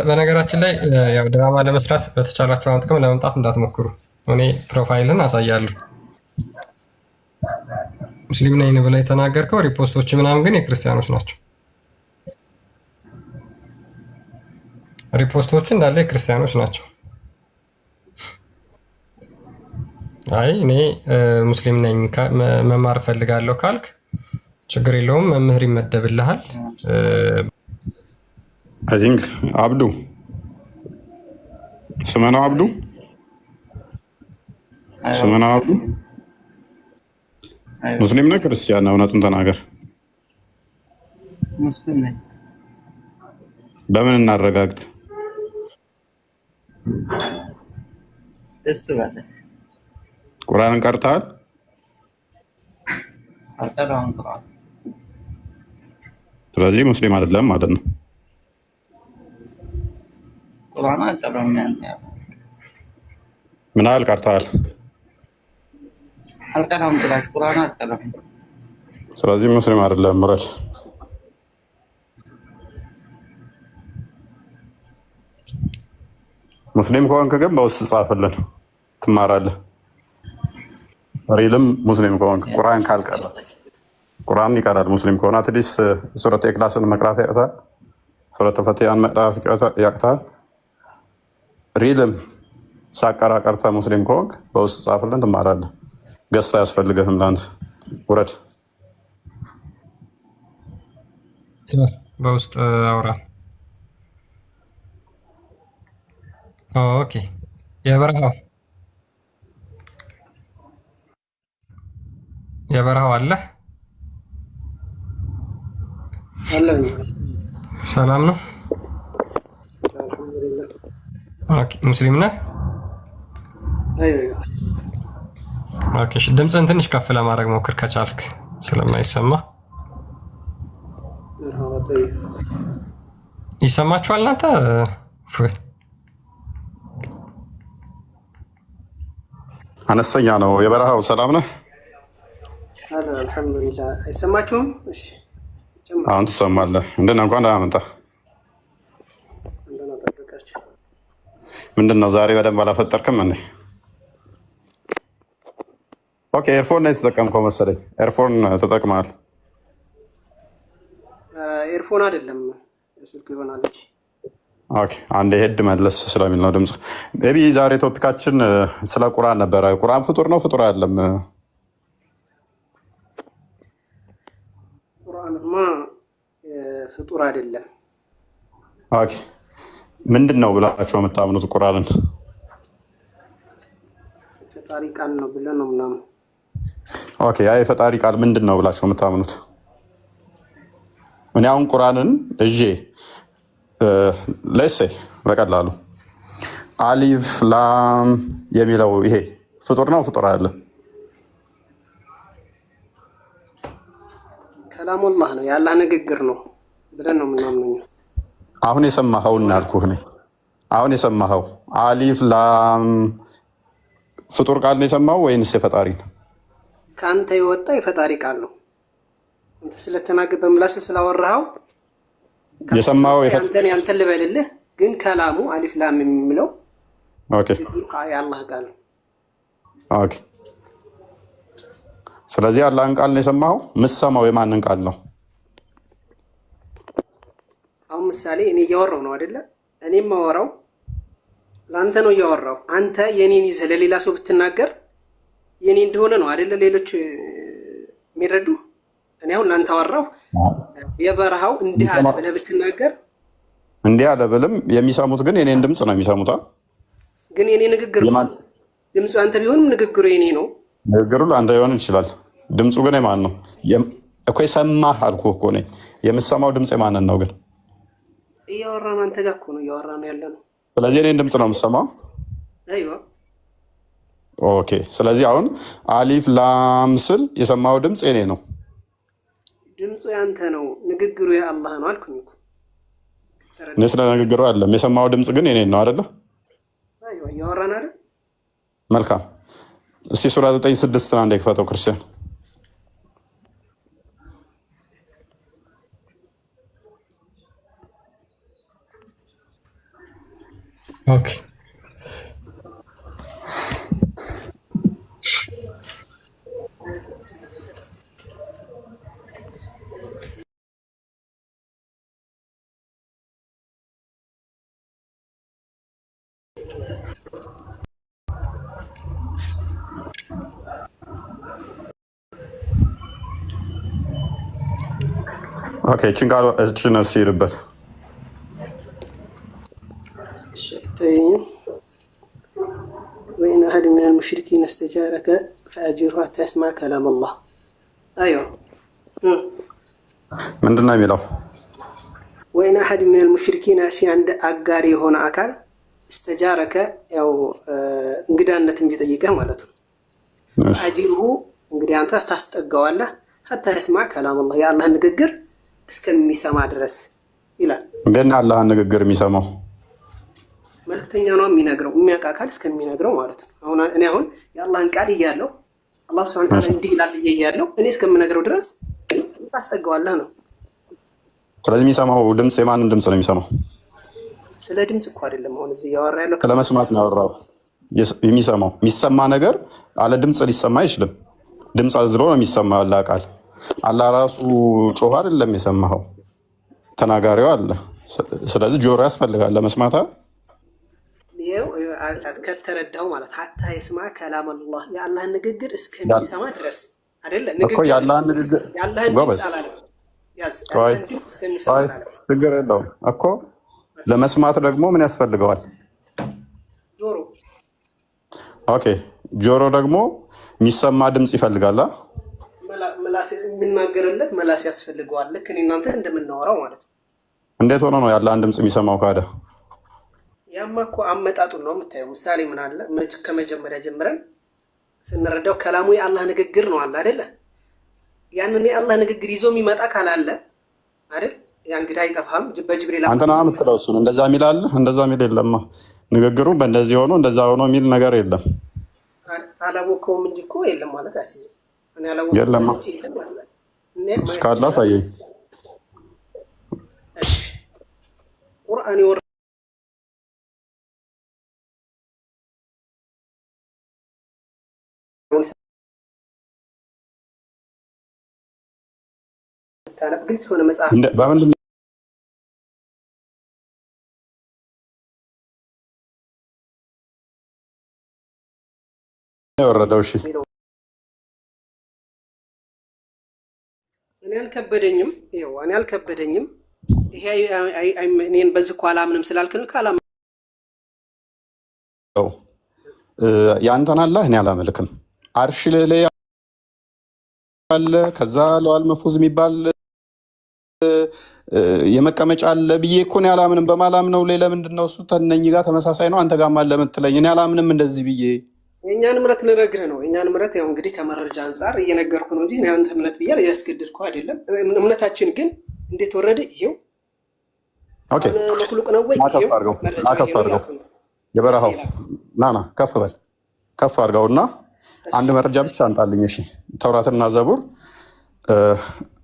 Speaker 1: በነገራችን ላይ ያው ድራማ ለመስራት በተቻላችሁ ጥቅም ለመምጣት እንዳትሞክሩ። እኔ ፕሮፋይልን አሳያለሁ። ሙስሊም ነኝ ብለህ የተናገርከው ሪፖስቶች ምናምን ግን የክርስቲያኖች ናቸው። ሪፖስቶች እንዳለ የክርስቲያኖች ናቸው። አይ እኔ ሙስሊም ነኝ መማር እፈልጋለሁ ካልክ ችግር የለውም፣ መምህር ይመደብልሃል።
Speaker 3: አይ ቲንክ አብዱ ስምህ ነው አብዱ? ስምህ ነው አብዱ? ሙስሊም ነህ ክርስቲያን ነህ? እውነቱን ተናገር።
Speaker 7: ሙስሊም ነኝ።
Speaker 3: በምን እናረጋግጥ?
Speaker 7: ደስ ባለህ።
Speaker 3: ቁርአንን ቀርተሃል?
Speaker 7: አልቀራሁም ቁርአን።
Speaker 3: ስለዚህ ሙስሊም አይደለም ማለት ነው።
Speaker 7: ቁርአን አልቀራሁም።
Speaker 3: ምን ያህል ቀርተሃል?
Speaker 7: አልቀራሁም ጭራሽ ቁርአን አልቀራሁም።
Speaker 3: ስለዚህ ሙስሊም አይደለም። ምረድ። ሙስሊም ከሆንክ ግን በውስጥ ጻፍልን፣ ትማራለህ። ሪልም ሙስሊም ከሆንክ ቁርአን ካልቀረ ቁርአን ይቀራል። ሙስሊም ከሆነ አትሊስት ሱረት ኢኽላስን መቅራት ያቅታል፣ ሱረት ፈቲሃን መቅራት ያቅታል። ሪልም ሳቀራ ቀርተህ ሙስሊም ከሆንክ በውስጥ ጻፍልን፣ ትማራለህ። ገዝታ አያስፈልግህም ለአንተ። ውረድ።
Speaker 1: በውስጥ አውራ። ኦኬ የበረሃው አለ። ሰላም ነው። ኦኬ ሙስሊም ነህ? ኦኬ ድምፅህን ትንሽ ከፍ ለማድረግ ሞክር ከቻልክ ስለማይሰማ። ይሰማችኋል እናንተ?
Speaker 3: አነስተኛ ነው። የበረሃው ሰላም ነህ?
Speaker 5: አልሐምዱሊላህ። አይሰማችሁም? እሺ
Speaker 3: አሁን ትሰማለህ። እንደና እንኳን ደህና መጣህ። ምንድን ነው ዛሬ በደንብ አላፈጠርክም እንዴ? ኦኬ ኤርፎን ነው የተጠቀምከው መሰለኝ። ኤርፎን ተጠቅመሃል።
Speaker 5: ኤርፎን አይደለም ስልክ ይሆናለች።
Speaker 3: ኦኬ አንዴ ሄድ መለስ ስለሚል ነው ድምፅ። ቢ ዛሬ ቶፒካችን ስለ ቁርአን ነበረ። ቁርአን ፍጡር ነው ፍጡር አይደለም?
Speaker 5: ቁርአንማ ፍጡር አይደለም።
Speaker 3: ኦኬ ምንድን ነው ብላችሁ የምታምኑት? ቁርአንን
Speaker 5: ፈጣሪ ቃል ነው ብለን ነው ምናምን።
Speaker 3: ኦኬ ያ የፈጣሪ ቃል ምንድን ነው ብላችሁ የምታምኑት? እኔ አሁን ቁርአንን እጄ ለሴ በቀላሉ አሊፍ ላም የሚለው ይሄ ፍጡር ነው ፍጡር አይደለም?
Speaker 5: ከላሙላህ ነው የአላህ ንግግር ነው ብለን ነው ምናምነው።
Speaker 3: አሁን የሰማኸውን አልኩህ። እኔ አሁን የሰማኸው አሊፍ ላም ፍጡር ቃል ነው የሰማኸው ወይንስ የፈጣሪ ነው?
Speaker 5: ከአንተ የወጣ የፈጣሪ ቃል ነው። አንተ ስለተናገር በምላስ ስላወራኸው
Speaker 3: የሰማኸው
Speaker 5: ያንተን ልበልልህ፣ ግን ከላሙ አሊፍ ላም የሚለው
Speaker 3: ኦኬ
Speaker 5: የአላህ ቃል ነው።
Speaker 3: ኦኬ ስለዚህ አላህን ቃል ነው የሰማኸው። የምትሰማው የማንን ቃል ነው?
Speaker 5: አሁን ምሳሌ እኔ እያወራሁ ነው አይደለ? እኔ የማወራው ለአንተ ነው እያወራሁ። አንተ የኔን ይዘህ ለሌላ ሰው ብትናገር የኔ እንደሆነ ነው አይደለ? ሌሎች የሚረዱ
Speaker 8: እኔ አሁን ላንተ አወራሁ የበረሃው እንዲህ አለ ብለህ ብትናገር
Speaker 3: እንዲህ አለ ብልም የሚሰሙት ግን የኔን ድምፅ ነው የሚሰሙት።
Speaker 8: ግን የኔ ንግግር ድምፁ አንተ ቢሆንም ንግግሩ የኔ ነው።
Speaker 3: ንግግሩ ለአንተ ሊሆን ይችላል። ድምፁ ግን የማን ነው እኮ? የሰማህ አልኩህ እኮ እኔ የምሰማው ድምፅ የማንን ነው ግን?
Speaker 8: እያወራን አንተ ጋር እኮ ነው እያወራን ያለ ነው።
Speaker 3: ስለዚህ የኔን ድምፅ ነው የምሰማው።
Speaker 8: አይዋ
Speaker 3: ኦኬ። ስለዚህ አሁን አሊፍ ላም ስል የሰማው ድምፅ የኔ ነው።
Speaker 8: ድምፁ ያንተ ነው፣ ንግግሩ የአላህ ነው አልኩኝ እኮ።
Speaker 3: እኔ ስለ ንግግሩ አይደለም የሰማው ድምፅ ግን የኔ ነው አይደለ?
Speaker 8: አይዋ እያወራን አይደል?
Speaker 3: መልካም። እስቲ ሱራ 9:6 አንዴ ክፈተው ክርስቲያን።
Speaker 1: ኦኬ
Speaker 3: ኦኬ ችንጋሎ እችን ሲርበት
Speaker 8: وإن أحد من المشركين استجارك فأجره حتى يسمع كلام الله. أيوه
Speaker 3: ምንድን ነው የሚለው?
Speaker 8: وإن أحد من المشركين عند أجاري هنا أكل استجارك أو እንግዳነት ቢጠይቀህ ማለት ነው። أجره እንግዲህ አንተ ታስጠጋዋለህ حتى يسمع كلام الله የአላህ ንግግር እስከሚሰማ ድረስ ይላል።
Speaker 3: እንዴት ነው አላህ ንግግር የሚሰማው?
Speaker 8: መልክተኛ ነው የሚነግረው፣ የሚያውቅ አካል እስከሚነግረው ማለት ነው። እኔ አሁን የአላህን ቃል እያለሁ አላህ ሱብሓነሁ ወተዓላ እንዲህ ይላል እያለሁ እኔ እስከምነግረው ድረስ ታስጠጋዋለህ ነው።
Speaker 3: ስለዚህ የሚሰማው ድምፅ የማንን ድምፅ ነው የሚሰማው?
Speaker 8: ስለ ድምፅ እኮ አይደለም አሁን እዚህ እያወራ ያለው፣
Speaker 3: ስለመስማት ነው ያወራው። የሚሰማው የሚሰማ ነገር አለ ድምፅ ሊሰማ አይችልም። ድምፅ አዝሎ ነው የሚሰማ ያለ ቃል። አላህ ራሱ ጮኸ አይደለም የሰማኸው፣ ተናጋሪው አለ። ስለዚህ ጆሮ ያስፈልጋል ለመስማት።
Speaker 8: ከተረዳው ማለት ሀታ የስማ ከላም አላህ የአላህን ንግግር እስከሚሰማ ድረስ አይደለ?
Speaker 3: እኮ የአላህን ንግግር ችግር የለውም እኮ። ለመስማት ደግሞ ምን ያስፈልገዋል?
Speaker 8: ጆሮ።
Speaker 3: ኦኬ ጆሮ ደግሞ የሚሰማ ድምፅ ይፈልጋል።
Speaker 8: የሚናገርለት መላስ ያስፈልገዋል። ልክ እኔ እናንተ እንደምናወራው ማለት ነው።
Speaker 3: እንዴት ሆኖ ነው የአላህን ድምፅ የሚሰማው ካደ?
Speaker 8: ያማ እኮ አመጣጡን ነው የምታየው። ምሳሌ ምን አለ ከመጀመሪያ ጀምረን ስንረዳው ከላሙ የአላህ ንግግር ነው አለ አይደለ? ያንን የአላህ ንግግር ይዞ የሚመጣ ካላለ አይደል? ያ እንግዲህ አይጠፋም። በጅብሪል
Speaker 3: አንተ ነው የምትለው እሱን። እንደዛ የሚል አለ? እንደዛ የሚል የለማ። ንግግሩ በእንደዚህ ሆኖ እንደዛ ሆኖ የሚል ነገር የለም።
Speaker 8: አላወቀውም እንጂ እኮ የለም ማለት አያስይዝም። እኔ
Speaker 3: የለማ እስካላ ሳየኝ።
Speaker 8: እሺ ቁርአን ግልጽ የሆነ መጽሐፍ
Speaker 3: በምንድን ነው የወረደው? እሺ
Speaker 8: እኔ አልከበደኝም። ይሄ እኔን በዚህ እኮ አላምንም ስላልክ ነው። ካላም
Speaker 3: ያንተን አላህ እኔ አላመልክም። አርሽ ላይ አለ፣ ከዛ ለዋል መፉዝ የሚባል የመቀመጫ አለ ብዬ እኮ እኔ አላምንም። በማላምነው ላይ ለምንድን ነው እሱ ተነኝ ጋር ተመሳሳይ ነው አንተ ጋር ማለ የምትለኝ? እኔ አላምንም እንደዚህ ብዬ።
Speaker 8: የእኛን እምነት ልነግርህ ነው። የእኛን እምነት ያው እንግዲህ ከመረጃ አንጻር እየነገርኩ ነው እንጂ አንተ እምነት ብዬ ያስገድድኩ አይደለም። እምነታችን ግን እንዴት ወረደ? ይሄው
Speaker 3: ኦኬ
Speaker 8: መክሉቅ ነው ወይ?
Speaker 3: ይሄው አከፍ አድርገው የበረሃው ናና ከፍ አድርገውና አንድ መረጃ ብቻ አንጣልኝ። እሺ ተውራትና ዘቡር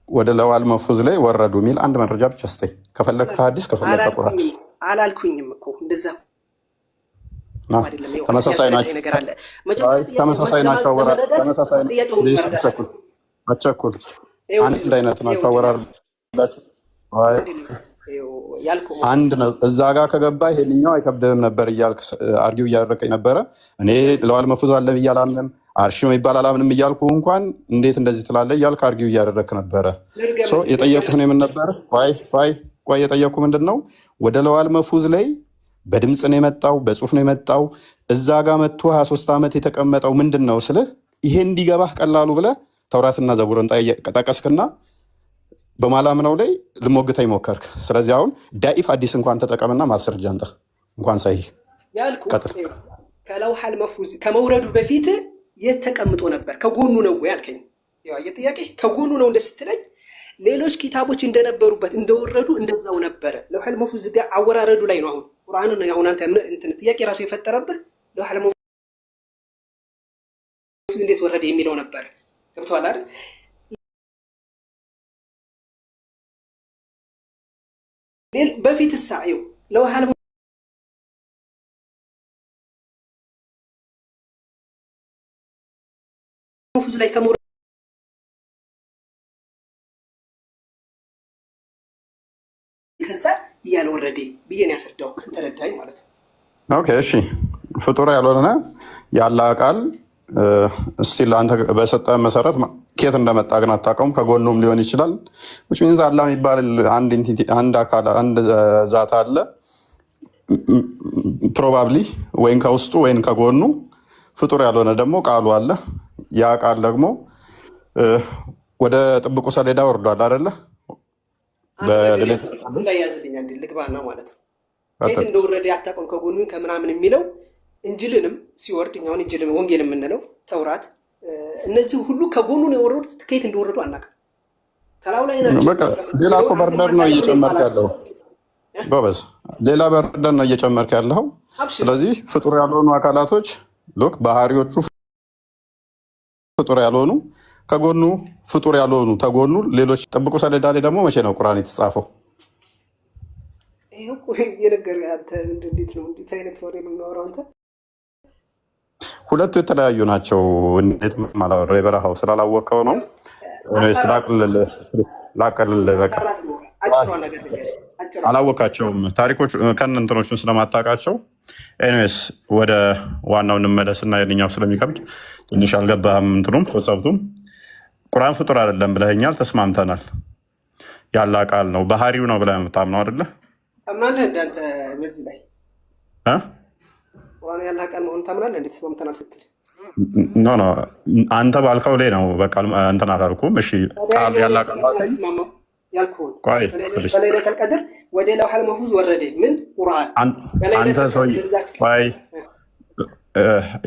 Speaker 3: ወደ ለዋል መፉዝ ላይ ወረዱ የሚል አንድ መረጃ ብቻ ስጠኝ። ከፈለክ ከሐዲስ ከፈለክ ከቁርአን።
Speaker 8: አላልኩኝም እኮ እንደዛ
Speaker 3: ተመሳሳይ ናቸው። ተመሳሳይ ናቸው። ተመሳሳይ አቸኩል አንድ አይነት ናቸው። አወራርዳችሁ አንድ ነው። እዛ ጋር ከገባ ይሄንኛው አይከብድም ነበር እያልክ አርጊው እያደረከኝ ነበረ። እኔ ለዋል መፉዝ አለ ብዬ አላምንም፣ አርሽ ይባል አላምንም እያልኩ እንኳን እንዴት እንደዚህ ትላለህ እያልክ አርጊው እያደረክ ነበረ። የጠየኩህ ነው የምን ነበረ? ቆይ የጠየኩ ምንድን ነው ወደ ለዋል መፉዝ ላይ በድምፅ ነው የመጣው በጽሁፍ ነው የመጣው። እዛ ጋር መጥቶ 23 ዓመት የተቀመጠው ምንድን ነው ስልህ ይሄ እንዲገባህ ቀላሉ ብለህ ተውራትና ዘቡርን ጠቀስክና በማላምነው ላይ ልሞግተኝ ሞከርክ። ስለዚህ አሁን ዳኢፍ አዲስ እንኳን ተጠቀምና ማስረጃ አምጣ እንኳን ሳይ
Speaker 8: ያልኩህ ከለውሐል መፉዝ ከመውረዱ በፊት የት ተቀምጦ ነበር? ከጎኑ ነው ያልከኝ። ጥያቄ ከጎኑ ነው እንደስትለኝ ሌሎች ኪታቦች እንደነበሩበት እንደወረዱ እንደዛው ነበረ። ለውሐል መፉዝ ጋር አወራረዱ ላይ ነው አሁን ቁርአንን አሁን አንተ እንትን ጥያቄ ራሱ የፈጠረብህ ለውሐል መፉዝ እንዴት ወረደ የሚለው ነበር። ገብቶሃል አይደል? በፊት ሳይው ለውሐል መፉዝ ላይ ከመውረዱ ከዛ እያልወረደ ብዬ ነው ያስረዳው። ተረዳኝ ማለት ነው።
Speaker 3: ኦኬ እሺ። ፍጡር ያልሆነ ያለ ቃል እስቲል አንተ በሰጠ መሰረት ኬት እንደመጣ ግን አታውቀውም። ከጎኑም ሊሆን ይችላል። which means አላህ የሚባል አንድ አካል አንድ ዛት አለ። ፕሮባብሊ ወይን ከውስጡ ወይን ከጎኑ ፍጡር ያልሆነ ደግሞ ቃሉ አለ። ያ ቃል ደግሞ ወደ ጥብቁ ሰሌዳ ወርዷል አይደለ?
Speaker 8: ላይ ያዝልኛል ልግባና ማለት ነው። ከየት እንደወረደ አታውቀውም ከጎኑ ከምናምን የሚለው እንጅልንም ሲወርድ እኛውን እንጅልን ወንጌል የምንለው ተውራት እነዚህ ሁሉ ከጎኑ ነው የወረዱት። ከየት እንደወረዱ አናውቅም። ተላው ላይ ናቸው።
Speaker 3: በቃ ሌላ እኮ በርደን ነው እየጨመርክ ያለው ጎበዝ፣ ሌላ በርደን ነው እየጨመርክ ያለው። ስለዚህ ፍጡር ያልሆኑ አካላቶች ሎክ ባህሪዎቹ ፍጡር ያልሆኑ ከጎኑ ፍጡር ያልሆኑ ተጎኑ ሌሎች ጥብቁ ሰሌዳ ላይ ደግሞ መቼ ነው ቁርአን የተጻፈው?
Speaker 8: ይሄው የነገር አንተ እንዴት ነው እንዴት አይነት ወሬ ነው የሚያወራው አንተ?
Speaker 3: ሁለቱ የተለያዩ ናቸው። እንዴት ማለት የበረሃው ስላላወቀው ነው ላቀልል በቃ አላወቃቸውም ታሪኮች ከእንትኖቹን ስለማታውቃቸው። ኤኒዌይስ ወደ ዋናው እንመለስና የኛው ስለሚከብድ ትንሽ አልገባህም እንትኑም ኮንሰፕቱም። ቁርአን ፍጡር አይደለም ብለኸኛል፣ ተስማምተናል። ያለ ቃል ነው ባህሪው ነው ብለህ የምታምነው አይደለ?
Speaker 8: ታምናለህ እንዳንተ በዚህ ላይ ቁርአን ያለ ቃል መሆኑን ታምናለህ? እንዴት ተስማምተናል ስትል
Speaker 3: ኖ አንተ ባልከው ላይ ነው በቃ እንትን አላልኩም። እሺ ቃል ያለ ቃል
Speaker 8: ተስማማው ያልኩህ በለይለቱል ቀድር ወደ ለውሐል መፉዝ ወረደ። ምን ቁርአን
Speaker 3: አንተ ሰው ወይ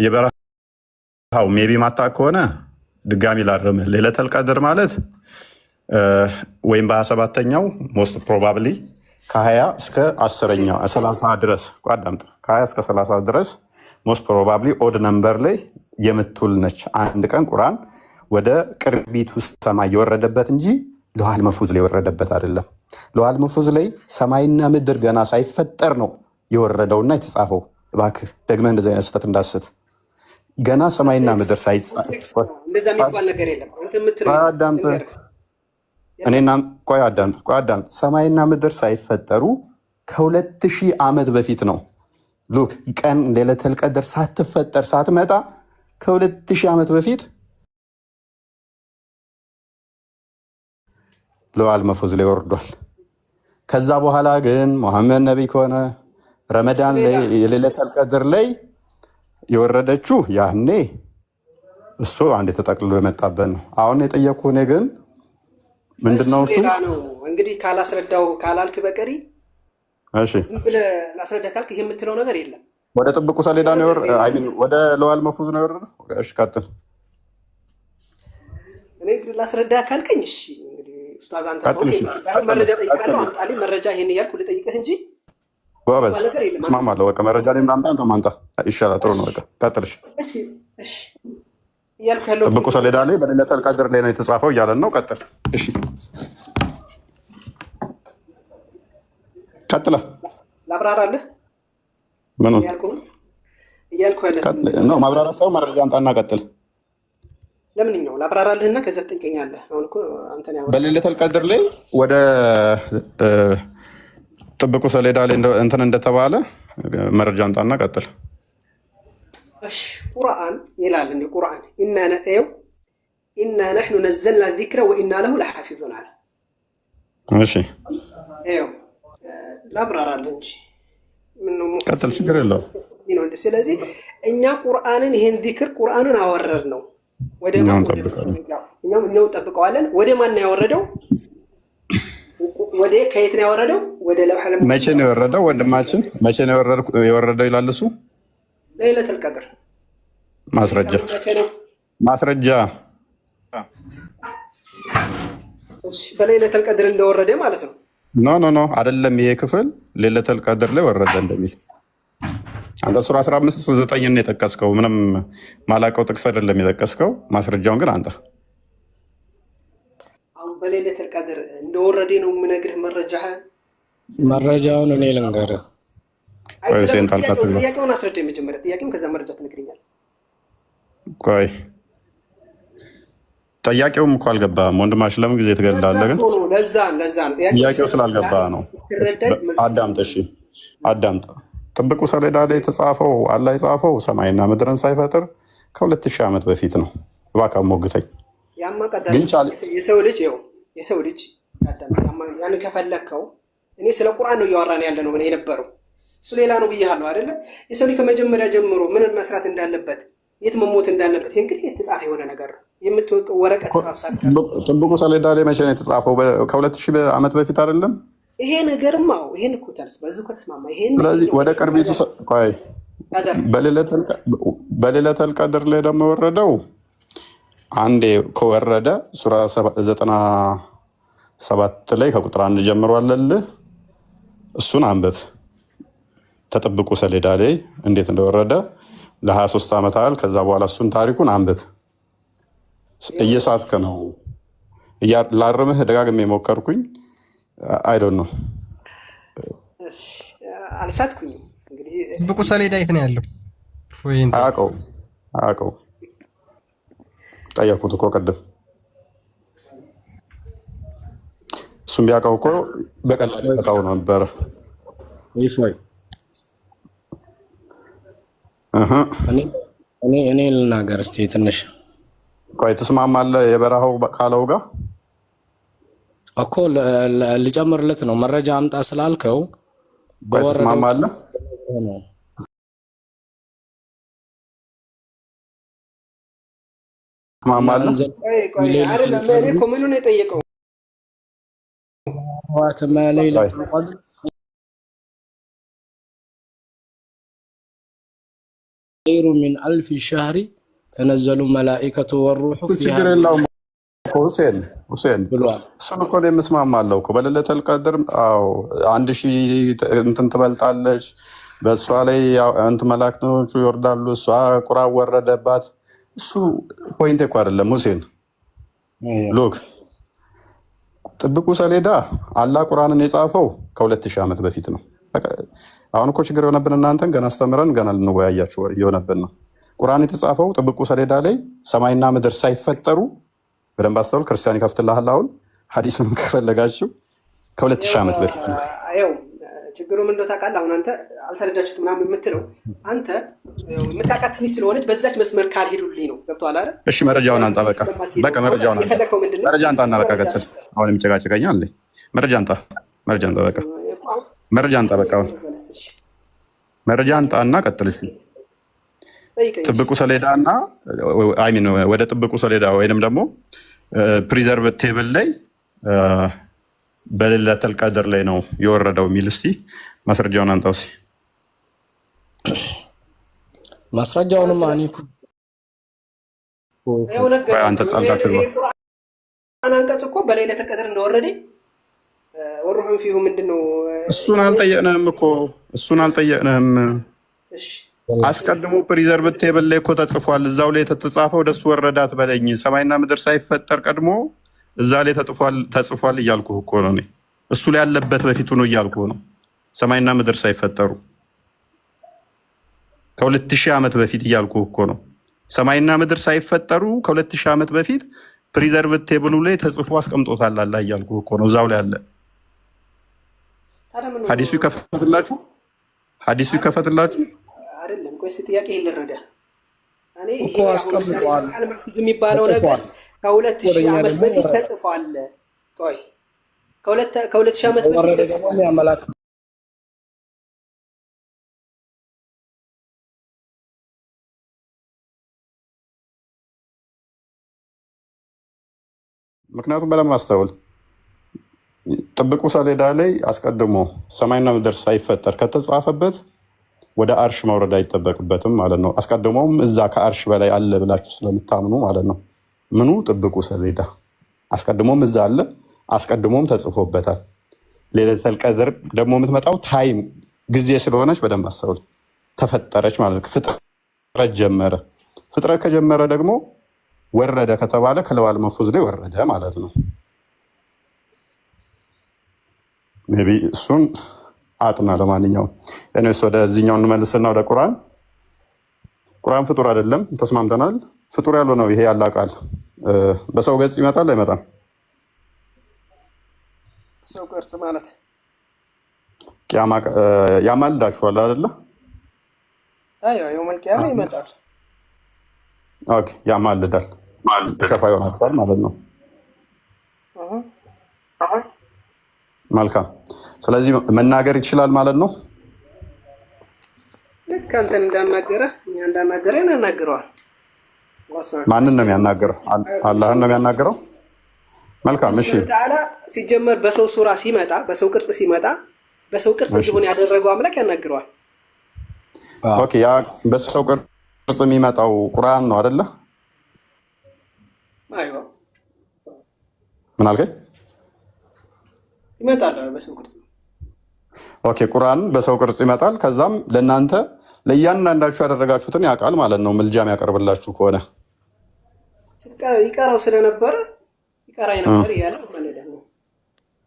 Speaker 3: የበረሃው ሜቢ ማታ ከሆነ ድጋሚ ላርምህ። ለይለቱል ቀድር ማለት ወይም በ27ኛው ሞስት ፕሮባብሊ ከ20 እስከ 10ኛው 30 ድረስ ቋዳምጥ ከ20 እስከ 30 ድረስ ሞስት ፕሮባብሊ ኦድ ነምበር ላይ የምትውል ነች። አንድ ቀን ቁርአን ወደ ቅርቢት ውስጥ ሰማይ የወረደበት እንጂ ለውሐል መፉዝ ላይ የወረደበት አይደለም። ለውሐል መፉዝ ላይ ሰማይና ምድር ገና ሳይፈጠር ነው የወረደውና የተጻፈው። እባክህ ደግመህ እንደዚህ አይነት ስህተት እንዳትስት። ገና ሰማይና ምድር
Speaker 8: እንደዛ የሚባል ነገር የለም። አንተ የምትለው
Speaker 3: እኔና ቆይ አዳምጥ። ሰማይና ምድር ሳይፈጠሩ ከ2000 ዓመት በፊት ነው። ሉክ ቀን ለይለቱል ቀድር ሳትፈጠር ሳትመጣ ከ2000 ዓመት በፊት ለውሐል መፉዝ ላይ ወርዷል። ከዛ በኋላ ግን መሐመድ ነቢ ከሆነ ረመዳን ላይ የለይለቱል ቀድር ላይ የወረደችው ያኔ እሱ አንድ ተጠቅልሎ የመጣበት ነው። አሁን የጠየኩህ እኔ ግን ምንድነው እሱ
Speaker 8: እንግዲህ ካላስረዳው ካላልክ በቀሪ
Speaker 3: እሺ
Speaker 8: ዝም ብለህ ላስረዳ ካልክ ይሄ የምትለው ነገር የለም።
Speaker 3: ወደ ጥብቁ ሰሌዳ ነው ወደ ለውሐል መፉዝ ነው የወረደው። እሺ ቀጥል።
Speaker 8: እኔ ላስረዳ ካልከኝ እሺ እንግዲህ ኡስታዝ አንተ መረጃ ጠይቃለሁ አምጣልኝ መረጃ ይሄን እያልኩ ልጠይቅህ እንጂ
Speaker 3: ጎበዝ እስማማለሁ። በቃ መረጃ ላይ ምናምን አንተ ማንጣ ይሻላል። ጥሩ ነው። በቃ ቀጥል።
Speaker 8: እሺ እያልኩ ያለው
Speaker 3: ጥብቁ ሰሌዳ ላይ በለይለቱል ቀድር ላይ ነው የተጻፈው እያለን ነው። ቀጥል። እሺ ቀጥል።
Speaker 8: ላብራራለህ
Speaker 3: ምን ነው
Speaker 8: እያልኩ ያለው
Speaker 3: ነው? ማብራራት ሰው መረጃ አንጣና ቀጥል።
Speaker 8: ለምንኛው ላብራራልህና ከዛ ትጠይቀኛለህ። አሁን እኮ አንተ ነው
Speaker 3: በለይለቱል ቀድር ላይ ወደ ጥብቁ ሰሌዳ ላይ እንትን እንደተባለ መረጃ አንጣና ቀጥል።
Speaker 8: እሺ ቁርአን ይላል እንደ ቁርአን ኢና ነሕኑ ነዘልና ዚክረ ወኢና ለሁ ለሓፊዙን አለ። እሺ ላብራራል እንጂ
Speaker 3: ቀጥል፣ ችግር የለውም።
Speaker 8: ስለዚህ እኛ ቁርአንን ይሄን ዚክር ቁርአንን አወረድ ነው ወደ እኛም እንጠብቀዋለን። ወደ ማን ነው ያወረደው? ወደ ከየት ነው ያወረደው? ወደ ለውሐል መሕፉዝ።
Speaker 3: መቼ ነው የወረደው ወንድማችን? መቼ ነው የወረደው ይላል እሱ።
Speaker 8: ለይለቱል ቀድር
Speaker 3: ማስረጃ
Speaker 8: እሺ፣ በለይለቱል ቀድር እንደወረደ ማለት ነው።
Speaker 3: ኖ አይደለም። ይሄ ክፍል ለይለቱል ቀድር ላይ ወረደ እንደሚል አንተ ሱራ 15:9 ነው የጠቀስከው። ምንም ማላቀው ጥቅስ አይደለም የጠቀስከው። ማስረጃውን ግን አንተ
Speaker 8: አሁን በለይለቱል ቀድር እንደወረደ ነው የምነግርህ። መረጃውን እኔ ልንገርህ። ጥያቄውን አስረዳኝ መጀመሪያ። ጥያቄውን ከዛ መረጃ ትነግረኛለህ።
Speaker 3: ቆይ ጥያቄውም እኮ አልገባህም ወንድማሽ። ለምን ጊዜ ትገድላለህ? ግን
Speaker 8: ለዛ ነው
Speaker 3: ጥያቄው ስላልገባ ነው። አዳምጥ፣ እሺ አዳምጥ። ጥብቁ ሰሌዳ ላይ የተጻፈው አላህ የጻፈው ሰማይና ምድርን ሳይፈጥር ከ2000 ዓመት በፊት ነው። እባክህ ሞግተኝ።
Speaker 8: ግን የሰው ልጅ ያን ከፈለግከው እኔ ስለ ቁርአን ነው እያወራን ያለ ነው የነበረው። እሱ ሌላ ነው ብያለሁ አይደለ? የሰው ልጅ ከመጀመሪያ ጀምሮ ምን መስራት እንዳለበት የት መሞት እንዳለበት እንግዲህ የተጻፈ የሆነ ነገር ነው። የምትወቀው ወረቀት ራሳክ
Speaker 3: ጥብቁ ሰሌዳ ላይ መቼ ነው የተጻፈው? ከ2000 ዓመት በፊት አይደለም
Speaker 8: ይሄ ነገርም? አዎ ይሄን እኮ ታልስ በዚህ እኮ ተስማማ። ይሄን
Speaker 3: ስለዚህ ወደ ቅርቢቱ ቆይ በሌለቱል ቀድር ላይ ደግሞ ወረደው አንዴ ከወረደ ሱራ 97 ላይ ከቁጥር 1 ጀምሮ አለልህ። እሱን አንብብ። ተጥብቁ ሰሌዳ ላይ እንዴት እንደወረደ ለ23 ዓመት ያህል። ከዛ በኋላ እሱን ታሪኩን አንብብ። እየሳትክ ነው። ላርምህ ደጋግሜ የሞከርኩኝ አይዶን ነው።
Speaker 8: አልሳትኩኝም። እንግዲህ
Speaker 1: ጥብቁ ሰሌዳ የት ነው ያለው?
Speaker 3: አያውቀው ጠየቅኩት እኮ ቅድም። እሱም ቢያውቀው እኮ በቀላሉ ይፈታው ነበረ።
Speaker 9: እኔ ልናገር እስኪ ትንሽ።
Speaker 3: ቆይ ትስማማለህ? የበረሃው ካለው ጋር
Speaker 9: እኮ ልጨምርለት ነው። መረጃ አምጣ ስላልከው
Speaker 3: ትስማማለህ?
Speaker 8: ምኑን የጠየቀው
Speaker 9: خير من 1000 شهر تنزل الملائكة والروح
Speaker 3: ችግር የለውም ሁሴን እሱን እኮ የምስማማለሁ እኮ በሌለቱል ቀድር። አዎ 1000 እንትን ትበልጣለች። በእሷ ላይ እንትን መላእክቶቹ ይወርዳሉ። እሷ ቁርአን ወረደባት። እሱ ፖይንት እኮ አይደለም ሁሴን። ሎክ ጥብቁ ሰሌዳ አላህ ቁርአንን የጻፈው ከ2000 ዓመት በፊት ነው። አሁን እኮ ችግር የሆነብን እናንተን ገና አስተምረን ገና ልንወያያችሁ እየሆነብን ነው። ቁርአን የተጻፈው ጥብቁ ሰሌዳ ላይ ሰማይና ምድር ሳይፈጠሩ፣ በደንብ አስተውል። ክርስቲያን ይከፍትልሃል። አሁን ሐዲሱንም ከፈለጋችሁ ከ2000 ዓመት በፊት ነው።
Speaker 8: ችግሩ ምን እንደው ታውቃለህ? አሁን አንተ አልተረዳችሁትም ምናምን የምትለው አንተ የምታውቃት ትንሽ ስለሆነች በዛች መስመር ካልሄዱልኝ ነው። ገብቶሃል አይደል?
Speaker 3: እሺ መረጃውን አንጣ። በቃ መረጃውን አንጣ። መረጃ አንጣና በቃ ቀጥል። አሁን የሚጨቃጨቀኛል አለ። መረጃ አንጣ። መረጃ አንጣ። በቃ መረጃ አንጣ። በቃ መረጃ አንጣና ቀጥል እስኪ። ጥብቁ ሰሌዳና አይሚን ወደ ጥብቁ ሰሌዳ ወይንም ደግሞ ፕሪዘርቭ ቴብል ላይ በሌለቱል ቀድር ላይ ነው የወረደው የሚል እስኪ ማስረጃውን አንጣው እስኪ።
Speaker 9: ማስረጃውንም አንተ
Speaker 8: አንቀጽ እኮ በሌለቱል ቀድር እንደወረደ ወሩሁም ፊሁ ምንድነው?
Speaker 3: እሱን አልጠየቅንህም እኮ እሱን አልጠየቅንህም። እሺ አስቀድሞ ፕሪዘርቭ ቴብል ላይ እኮ ተጽፏል። እዛው ላይ የተጻፈው ደስ ወረዳት በለኝ። ሰማይና ምድር ሳይፈጠር ቀድሞ እዛ ላይ ተጽፏል እያልኩህ እኮ ነው። እሱ ላይ ያለበት በፊቱ ነው እያልኩህ ነው። ሰማይና ምድር ሳይፈጠሩ ከ2000 ዓመት በፊት እያልኩህ እኮ ነው። ሰማይና ምድር ሳይፈጠሩ ከ2000 ዓመት በፊት ፕሪዘርቭ ቴብሉ ላይ ተጽፎ አስቀምጦታል አላህ እያልኩህ እኮ ነው። እዛው ላይ አለ። ሐዲሱ ይከፈትላችሁ፣ ሐዲሱ ይከፈትላችሁ።
Speaker 8: አይደለም ቆይ እስኪ ጥያቄ ልረዳ። እኔ
Speaker 9: እኮ አስቀምጠዋል
Speaker 8: አልመፍዝ የሚባለው ነገር ከ2000 ዓመት በፊት ተጽፏል። ቆይ ከ2000 ዓመት በፊት ተጽፏል።
Speaker 3: ምክንያቱም በደንብ አስተውል። ጥብቁ ሰሌዳ ላይ አስቀድሞ ሰማይና ምድር ሳይፈጠር ከተጻፈበት ወደ አርሽ መውረድ አይጠበቅበትም ማለት ነው። አስቀድሞም እዛ ከአርሽ በላይ አለ ብላችሁ ስለምታምኑ ማለት ነው። ምኑ ጥብቁ ሰሌዳ አስቀድሞም እዛ አለ፣ አስቀድሞም ተጽፎበታል። ሌሊተል ቀድር ደግሞ የምትመጣው ታይም ጊዜ ስለሆነች በደንብ አስተውል። ተፈጠረች ማለት ነው። ፍጥረት ጀመረ። ፍጥረት ከጀመረ ደግሞ ወረደ ከተባለ ከለዋል መፉዝ ላይ ወረደ ማለት ነው። ሜይ ቢ እሱን አጥና። ለማንኛውም እኔስ ወደዚህኛው እንመልስና ወደ ቁርአን። ቁርአን ፍጡር አይደለም፣ ተስማምተናል። ፍጡር ያለው ነው ይሄ ያላ ቃል በሰው ገጽ ይመጣል አይመጣም?
Speaker 8: ሰው ቅርጽ ማለት
Speaker 3: ቂያማ ያማልዳችኋል አይደለ?
Speaker 8: አዎ የውመል ቂያማ ይመጣል።
Speaker 3: ኦኬ ያማልዳል፣ ሸፋ ይሆናችኋል ማለት ነው። መልካም። ስለዚህ መናገር ይችላል ማለት ነው።
Speaker 8: ልክ አንተን እንዳናገረ እኛ እንዳናገረ ያናግረዋል።
Speaker 3: ማንን ነው የሚያናገረው? አላህን ነው የሚያናገረው። መልካም። እሺ
Speaker 8: ተዓላ ሲጀመር በሰው ሱራ ሲመጣ በሰው ቅርጽ ሲመጣ በሰው ቅርጽ እንዲሆን ያደረገው አምላክ ያናግረዋል።
Speaker 3: ኦኬ ያ በሰው ቅርጽ የሚመጣው ቁርአን ነው አይደለ?
Speaker 8: አይዋ
Speaker 3: ምን አልከኝ?
Speaker 8: ይመጣል በሰው ቅርጽ።
Speaker 3: ኦኬ ቁርአን በሰው ቅርጽ ይመጣል። ከዛም ለእናንተ ለእያንዳንዳችሁ ያደረጋችሁትን ያውቃል ማለት ነው። ምልጃም ያቀርብላችሁ ከሆነ
Speaker 8: ይቀራው ስለነበረ ይቀራይ ነበር እያለ ማለት ነው።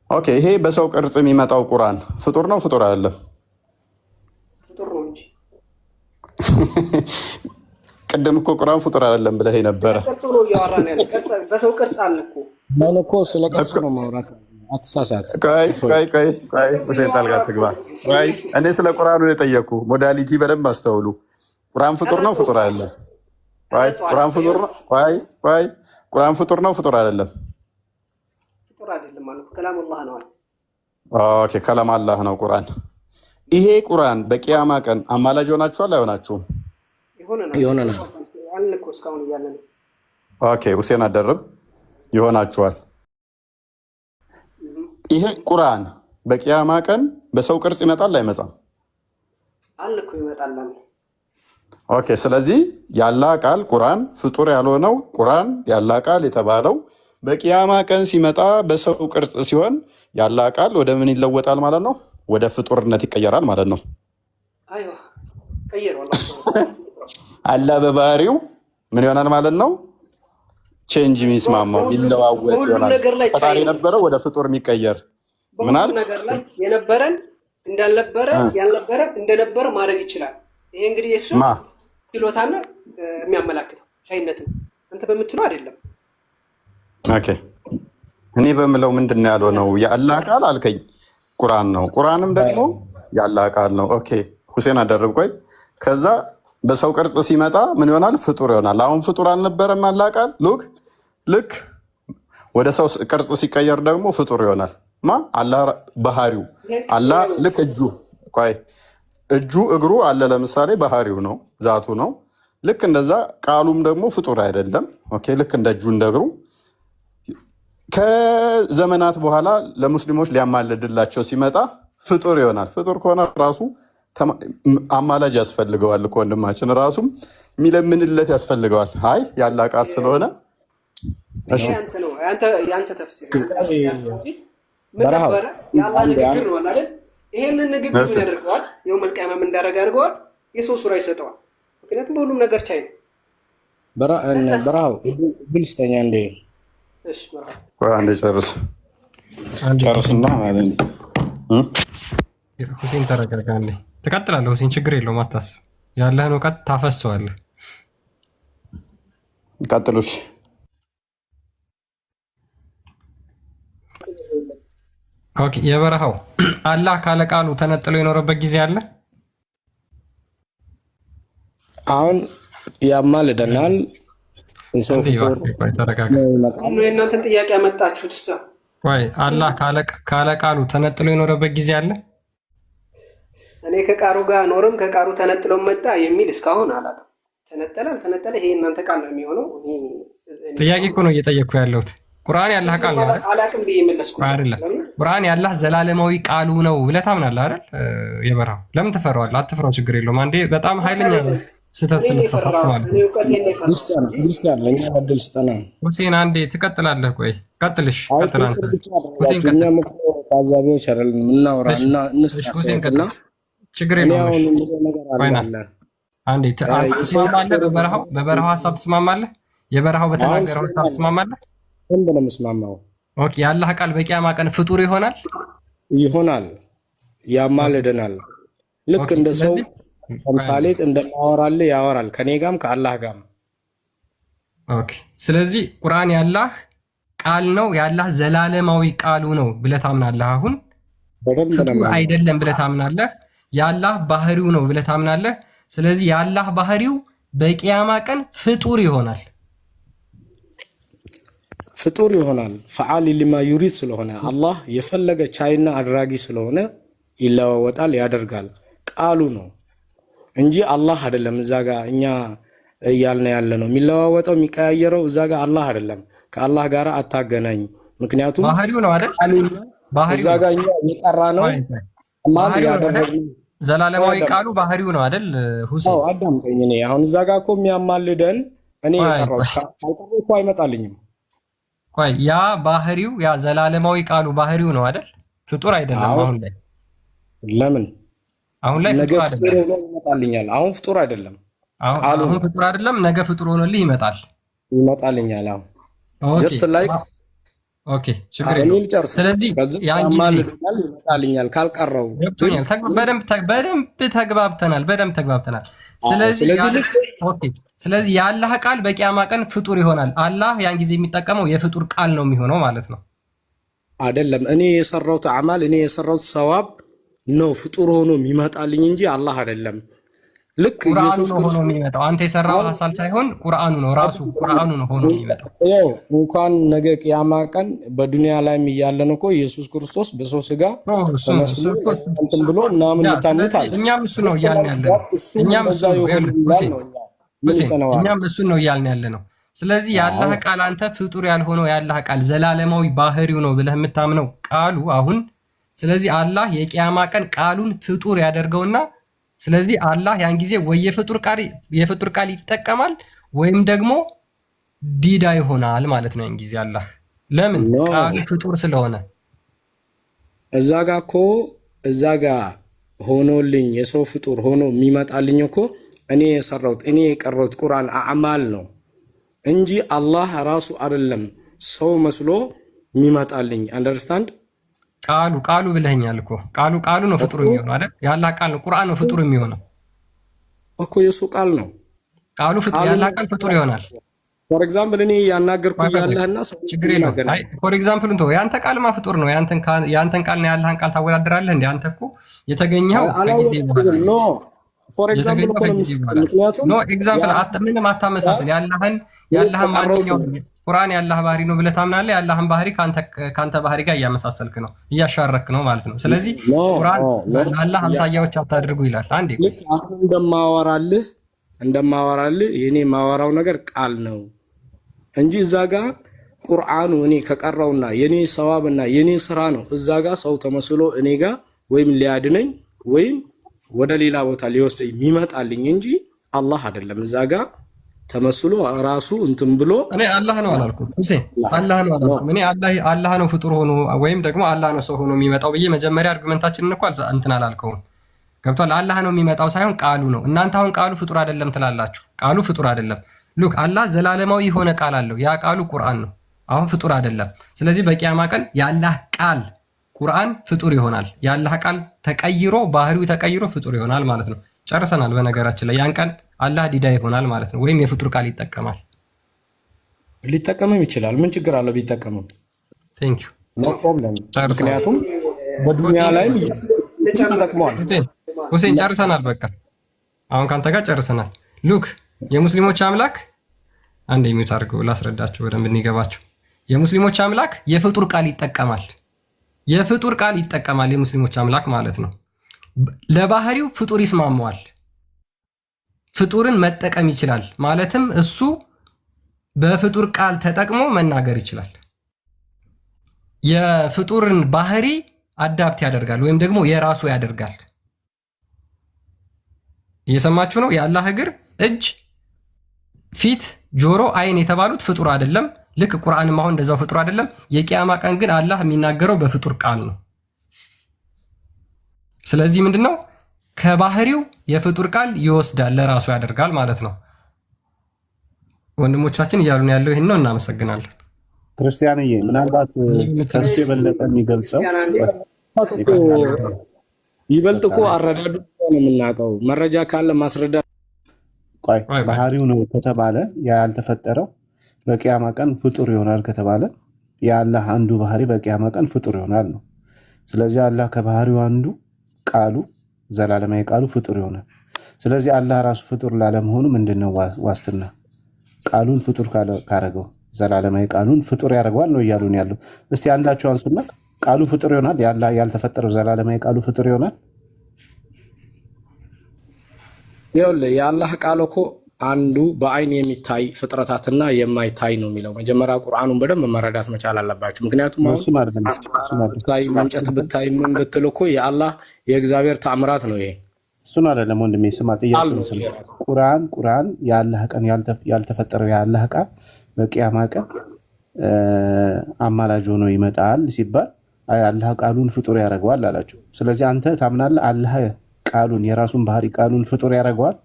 Speaker 3: ኦኬ ይሄ በሰው ቅርጽ የሚመጣው ቁርአን ፍጡር ነው ፍጡር አይደለም?
Speaker 8: ፍጡር ነው እንጂ
Speaker 3: ቅድም እኮ ቁርአን ፍጡር አይደለም ብለህ ነበረ።
Speaker 8: ቅርጹ ነው እያወራን ያለ በሰው ቅርጽ አለ እኮ
Speaker 9: ማለት እኮ ስለ ቅርጽ ነው ማውራት። አትሳሳት።
Speaker 3: ቆይ ሁሴን ጣልቃ ትግባ። እኔ ስለ ቁርአኑ የጠየኩ ሞዳሊቲ በደንብ አስተውሉ። ቁርአን ፍጡር ነው ፍጡር አይደለም? ቁርአን ፍጡር ነው። ቁርአን ፍጡር ነው ፍጡር አይደለም?
Speaker 8: ፍጡር አይደለም ማለት ከላም አላህ ነው።
Speaker 3: ኦኬ ከላም አላህ ነው ቁርአን። ይሄ ቁርአን በቂያማ ቀን አማላጅ ሆናችኋል አይሆናችሁም?
Speaker 9: ይሆነናል።
Speaker 8: አንልኮ እስካሁን እያለ ነው።
Speaker 3: ኦኬ ሁሴን አደረብ ይሆናችኋል። ይሄ ቁርአን በቂያማ ቀን በሰው ቅርጽ ይመጣል አይመጣም?
Speaker 8: አልኩ ይመጣል።
Speaker 3: ኦኬ ስለዚህ ያላ ቃል ቁርአን ፍጡር ያልሆነው ቁርአን ያላ ቃል የተባለው በቂያማ ቀን ሲመጣ በሰው ቅርጽ ሲሆን ያላ ቃል ወደ ምን ይለወጣል ማለት ነው? ወደ ፍጡርነት ይቀየራል ማለት ነው።
Speaker 8: አይዋ ቀየር ወላሂ
Speaker 3: አላ በባህሪው ምን ይሆናል ማለት ነው? ቼንጅ የሚስማማው ይለዋወጥ ይሆናል። ፈጣሪ የነበረው ወደ ፍጡር የሚቀየር ምናል
Speaker 8: ነገር ላይ የነበረን እንዳልነበረ ያልነበረ እንደነበረ ማድረግ ይችላል። ይሄ እንግዲህ የሱ ችሎታና የሚያመላክተው ቻይነትን አንተ በምትለው አይደለም።
Speaker 3: ኦኬ እኔ በምለው ምንድነው ያለው ነው የአላህ ቃል አልከኝ። ቁርአን ነው። ቁርአንም ደግሞ የአላህ ቃል ነው። ኦኬ ሁሴን አደረብ ቆይ ከዛ በሰው ቅርጽ ሲመጣ ምን ይሆናል? ፍጡር ይሆናል። አሁን ፍጡር አልነበረም አላህ ቃል ልክ ወደ ሰው ቅርጽ ሲቀየር ደግሞ ፍጡር ይሆናል። አላህ ባህሪው አላህ ልክ እጁ እግሩ አለ ለምሳሌ ባህሪው ነው ዛቱ ነው። ልክ እንደዛ ቃሉም ደግሞ ፍጡር አይደለም። ኦኬ ልክ እንደ እጁ እንደ እግሩ ከዘመናት በኋላ ለሙስሊሞች ሊያማልድላቸው ሲመጣ ፍጡር ይሆናል። ፍጡር ከሆነ ራሱ አማላጅ ያስፈልገዋል እኮ ወንድማችን ራሱም የሚለምንለት ያስፈልገዋል። አይ ያላ ቃል ስለሆነ
Speaker 8: እሺ ያንተ ተፍሲር ምን ነበር? የአላህ ንግግር ነው አይደል? ይሄንን ንግግር ምን ያደርገዋል? የውመል ቂያማ ምን እንዳደረገ አድርገዋል? የሰው ሱራ ይሰጠዋል። ምክንያቱም በሁሉም ነገር ቻይ ነው።
Speaker 9: በራው ብልስተኛ እንደ
Speaker 8: እሺ በራው
Speaker 3: አንዴ ጨርስና ማለት ነው።
Speaker 1: ሁሴን ተረጋጋ። አንዴ ትቀጥላለህ ሁሴን፣ ችግር የለውም አታስብ። ያለህን እውቀት ታፈሰዋለህ።
Speaker 3: ቀጥሉሽ።
Speaker 1: ኦኬ የበረሃው አላህ ካለ ቃሉ ተነጥሎ የኖረበት ጊዜ አለ።
Speaker 9: አሁን ያማልደናል የሰው ፍጡር
Speaker 8: የእናንተን ጥያቄ ያመጣችሁት እሳ
Speaker 1: ቆይ አላህ ካለ ቃሉ ተነጥሎ የኖረበት ጊዜ አለ።
Speaker 8: እኔ ከቃሉ ጋር ኖርም ከቃሉ ተነጥሎ መጣ የሚል እስካሁን አላውቅም። ተነጠለ አልተነጠለ ይሄ እናንተ ቃል ነው የሚሆነው።
Speaker 1: ጥያቄ እኮ ነው እየጠየቅኩ ያለሁት። ቁርአን ያላህ ቃል ነው
Speaker 8: አላውቅም ብዬ መለስኩ
Speaker 1: አይደለም። ቁርአን ያላህ ዘላለማዊ ቃሉ ነው ብለህ ታምናለህ አይደል? የበረሃው ለምን ትፈራዋለህ? አትፍራው፣ ችግር የለውም። አንዴ በጣም ኃይለኛ ስህተት ስለተሳሳትኩ ማለት ነው።
Speaker 9: ክርስቲያን ለኛ በደል ስጠና
Speaker 1: ሁሴን አንዴ ትቀጥላለህ። ቆይ ቀጥልሽ፣ ቀጥል አንተ።
Speaker 9: እኛም እኮ ታዛቢዎች አይደለም እናውራ እና እንስታስተና
Speaker 1: ችግር የለውም። አንዴ ትስማማለህ? በበረሃው ሀሳብ ትስማማለህ? የበረሃው በተናገረው ሀሳብ ትስማማለህ?
Speaker 9: እንዴ ነው የምስማማው?
Speaker 1: ኦኬ የአላህ ቃል በቂያማ ቀን ፍጡር ይሆናል
Speaker 9: ያማልደናል። ልክ እንደ ሰው ተምሳሌት እንደማወራልህ ያወራል ከኔ ጋርም ከአላህ ጋርም።
Speaker 1: ኦኬ ስለዚህ ቁርአን ያላህ ቃል ነው፣ ያላህ ዘላለማዊ ቃሉ ነው ብለህ ታምናለህ። አሁን ፍጡር አይደለም ብለህ ታምናለህ። ያላህ ባህሪው ነው ብለህ ታምናለህ። ስለዚህ ያላህ ባህሪው በቂያማ ቀን ፍጡር ይሆናል።
Speaker 9: ፍጡር ይሆናል ፈዓል ሊማ ዩሪድ ስለሆነ አላህ የፈለገ ቻይና አድራጊ ስለሆነ ይለዋወጣል፣ ያደርጋል። ቃሉ ነው እንጂ አላህ አይደለም። እዛ ጋር እኛ እያልን ያለ ነው የሚለዋወጠው የሚቀያየረው እዛ ጋር አላህ አይደለም። ከአላህ ጋር አታገናኝ። ምክንያቱም
Speaker 1: ባህሪው ነው አይደል?
Speaker 9: እዛ ጋር እኛ የቀራ ነው ማን ያደረገው
Speaker 1: ዘላለማዊ ቃሉ ባህሪው ነው አይደል? ሁሴን
Speaker 9: አዳምጠኝ። እኔ አሁን እዛ ጋር እኮ የሚያማልደን እኔ የቀረው ካልቀረው እኮ አይመጣልኝም።
Speaker 1: ቆይ ያ ባህሪው ያ ዘላለማዊ ቃሉ ባህሪው ነው አይደል? ፍጡር አይደለም። አሁን ላይ
Speaker 9: ለምን
Speaker 1: አሁን ላይ
Speaker 9: ነገ ፍጡር ሆኖ ይመጣልኛል። አሁን ፍጡር አይደለም።
Speaker 1: አሁን ፍጡር አይደለም፣ ነገ ፍጡር ሆኖልህ
Speaker 9: ይመጣልኛል። አሁን ጀስት ላይክ
Speaker 1: ኦኬ ችግር የለውም። ስለዚህ ያን ጊዜ
Speaker 9: ይመጣልኛል ካልቀረው
Speaker 1: በደንብ ተግባብተናል። ስለዚህ የአላህ ቃል በቂያማ ቀን ፍጡር ይሆናል። አላህ ያን ጊዜ የሚጠቀመው የፍጡር ቃል ነው የሚሆነው ማለት ነው
Speaker 9: አይደለም? እኔ የሰራሁት አማል እኔ የሰራሁት ሰዋብ ነው ፍጡር ሆኖ የሚመጣልኝ እንጂ አላህ አይደለም። ልክ ኢየሱስ ክርስቶስ
Speaker 1: ሆኖ የሚመጣው አንተ የሰራው ሐሳል ሳይሆን ቁርአኑ ነው ራሱ ቁርአኑ ነው ሆኖ የሚመጣው።
Speaker 9: እንኳን ነገ ቂያማ ቀን በዱንያ ላይም እያለን እኮ ኢየሱስ ክርስቶስ በሰው ስጋ ተመስሎ እንትን ብሎ ምናምን ታምኑታል።
Speaker 1: እኛም እሱ ነው እያልን ያለ ነው። ስለዚህ የአላህ ቃል አንተ ፍጡር ያልሆነው የአላህ ቃል ዘላለማዊ ባህሪው ነው ብለህ የምታምነው ቃሉ አሁን። ስለዚህ አላህ የቂያማ ቀን ቃሉን ፍጡር ያደርገውና ስለዚህ አላህ ያን ጊዜ ወይ የፍጡር ቃል ይጠቀማል ወይም ደግሞ ዲዳ ይሆናል ማለት ነው። ያን ጊዜ አላህ ለምን ቃሉ ፍጡር ስለሆነ
Speaker 9: እዛ ጋ ሆኖልኝ የሰው ፍጡር ሆኖ የሚመጣልኝ እኮ እኔ የሰራሁት እኔ የቀረሁት ቁርአን አዕማል ነው እንጂ አላህ ራሱ አይደለም ሰው መስሎ የሚመጣልኝ። አንደርስታንድ
Speaker 1: ቃሉ ብለኛል እኮ ቃሉ ነው ፍጡር የሚሆነው አይደል? የአላህ ቃል ነው ቁርአን ነው ፍጡር የሚሆነው
Speaker 9: እኮ የሱ ቃል ነው።
Speaker 1: ቃሉ ፍጡር የአላህ ቃል ፍጡር ይሆናል።
Speaker 9: ፎር ኤግዛምፕል እኔ ያናገርኩ ያለህና ሰው
Speaker 1: ችግር የለውም። ፎር ኤግዛምፕል እንቶ ያንተ ቃልማ ፍጡር ነው። ያንተን ቃል ነው የአላህን ቃል ታወዳድራለህ እንዴ? አንተ እኮ የተገኘው ከጊዜ በኋላ ነው።
Speaker 9: ፎር ኤግዛምፕል እኮ ነው። ምክንያቱም
Speaker 1: ኖ ኤግዛምፕል ምንም አታመሳስል። ያላህን ማንኛው ቁርአን ያላህ ባህሪ ነው ብለህ ታምናለህ። ያላህን ባህሪ ካንተ ባህሪ ጋር እያመሳሰልክ ነው፣ እያሻረክ ነው ማለት ነው። ስለዚህ ቁርአን አላህ አምሳያዎች አታድርጉ ይላል። አንዴ
Speaker 9: ልክ አሁን እንደማወራልህ የኔ ማወራው ነገር ቃል ነው እንጂ እዛ ጋር ቁርአኑ እኔ ከቀረውና የኔ ሰዋብና የኔ ስራ ነው እዛ ጋር ሰው ተመስሎ እኔ ጋር ወይም ሊያድነኝ ወይም ወደ ሌላ ቦታ ሊወስደኝ የሚመጣልኝ እንጂ አላህ አይደለም። እዛ ጋር ተመስሎ ራሱ እንትን ብሎ
Speaker 1: እኔ አላህ ነው አላልኩም። አላህ ነው አላልኩም። እኔ አላህ ነው ፍጡር ሆኖ ወይም ደግሞ አላህ ነው ሰው ሆኖ የሚመጣው ብዬ መጀመሪያ አርጉመንታችንን እኮ እንትን አላልከውም። ገብቷል? አላህ ነው የሚመጣው ሳይሆን ቃሉ ነው። እናንተ አሁን ቃሉ ፍጡር አይደለም ትላላችሁ። ቃሉ ፍጡር አይደለም። ሉክ አላህ ዘላለማዊ የሆነ ቃል አለው። ያ ቃሉ ቁርአን ነው። አሁን ፍጡር አይደለም። ስለዚህ በቂያማ ቀን የአላህ ቃል ቁርአን ፍጡር ይሆናል። የአላህ ቃል ተቀይሮ ባህሪው ተቀይሮ ፍጡር ይሆናል ማለት ነው። ጨርሰናል። በነገራችን ላይ ያን ቀን አላህ ዲዳ ይሆናል ማለት ነው። ወይም የፍጡር ቃል ይጠቀማል።
Speaker 9: ሊጠቀምም ይችላል። ምን ችግር አለው ቢጠቀምም?
Speaker 1: ቴንክ ዩ
Speaker 9: ኖ ፕሮብለም። ምክንያቱም በዱንያ ላይም ተጠቅመዋል።
Speaker 1: ሁሴን ጨርሰናል። በቃ አሁን ካንተ ጋር ጨርሰናል። ሉክ የሙስሊሞች አምላክ አንድ የሚዩት አድርገው ላስረዳቸው በደንብ እንዲገባቸው። የሙስሊሞች አምላክ የፍጡር ቃል ይጠቀማል። የፍጡር ቃል ይጠቀማል የሙስሊሞች አምላክ ማለት ነው። ለባህሪው ፍጡር ይስማማዋል። ፍጡርን መጠቀም ይችላል። ማለትም እሱ በፍጡር ቃል ተጠቅሞ መናገር ይችላል። የፍጡርን ባህሪ አዳፕት ያደርጋል ወይም ደግሞ የራሱ ያደርጋል። እየሰማችሁ ነው? የአላህ እግር፣ እጅ፣ ፊት፣ ጆሮ፣ አይን የተባሉት ፍጡር አይደለም። ልክ ቁርአንም አሁን እንደዛው ፍጡር አይደለም። የቂያማ ቀን ግን አላህ የሚናገረው በፍጡር ቃል ነው። ስለዚህ ምንድነው ከባህሪው የፍጡር ቃል ይወስዳል ለራሱ ያደርጋል ማለት ነው። ወንድሞቻችን እያሉን ያለው ይሄን ነው። እናመሰግናለን።
Speaker 2: ክርስቲያንዬ ምናልባት ከሱ የበለጠ የሚገልጸው
Speaker 9: ይበልጥ እኮ አረዳዱ ነው የምናውቀው። መረጃ ካለ ማስረዳት
Speaker 2: ቆይ ባህሪው ነው ከተባለ ያልተፈጠረው በቂያማ ቀን ፍጡር ይሆናል ከተባለ የአላህ አንዱ ባህሪ በቂያማ ቀን ፍጡር ይሆናል ነው። ስለዚህ አላህ ከባህሪው አንዱ ቃሉ ዘላለማዊ ቃሉ ፍጡር ይሆናል። ስለዚህ አላህ ራሱ ፍጡር ላለመሆኑ ምንድነው ዋስትና? ቃሉን ፍጡር ካረገው ዘላለማዊ ቃሉን ፍጡር ያደርገዋል ነው እያሉን ያለው። እስቲ አንዳቸው አንሱና ቃሉ ፍጡር ይሆናል፣ ያልተፈጠረው ዘላለማዊ ቃሉ ፍጡር ይሆናል።
Speaker 9: ይኸውልህ የአላህ ቃል እኮ አንዱ በአይን የሚታይ ፍጥረታትና የማይታይ ነው የሚለው። መጀመሪያ ቁርአኑን በደንብ መረዳት መቻል አለባቸው። ምክንያቱም ታይ እንጨት ብታይ ምን ብትል እኮ የአላህ የእግዚአብሔር ተአምራት ነው ይሄ።
Speaker 2: እሱን አይደለም ወንድሜ ስማ፣ ጥያቄው ነው። ቁርአን የአላህ ቀን ያልተፈጠረው የአላህ ቃል በቂያማ ቀን አማላጅ ሆኖ ይመጣል ሲባል አላህ ቃሉን ፍጡር ያደርገዋል አላችሁ። ስለዚህ አንተ ታምናለህ አላህ ቃሉን የራሱን ባህሪ ቃሉን ፍጡር ያደርገዋል?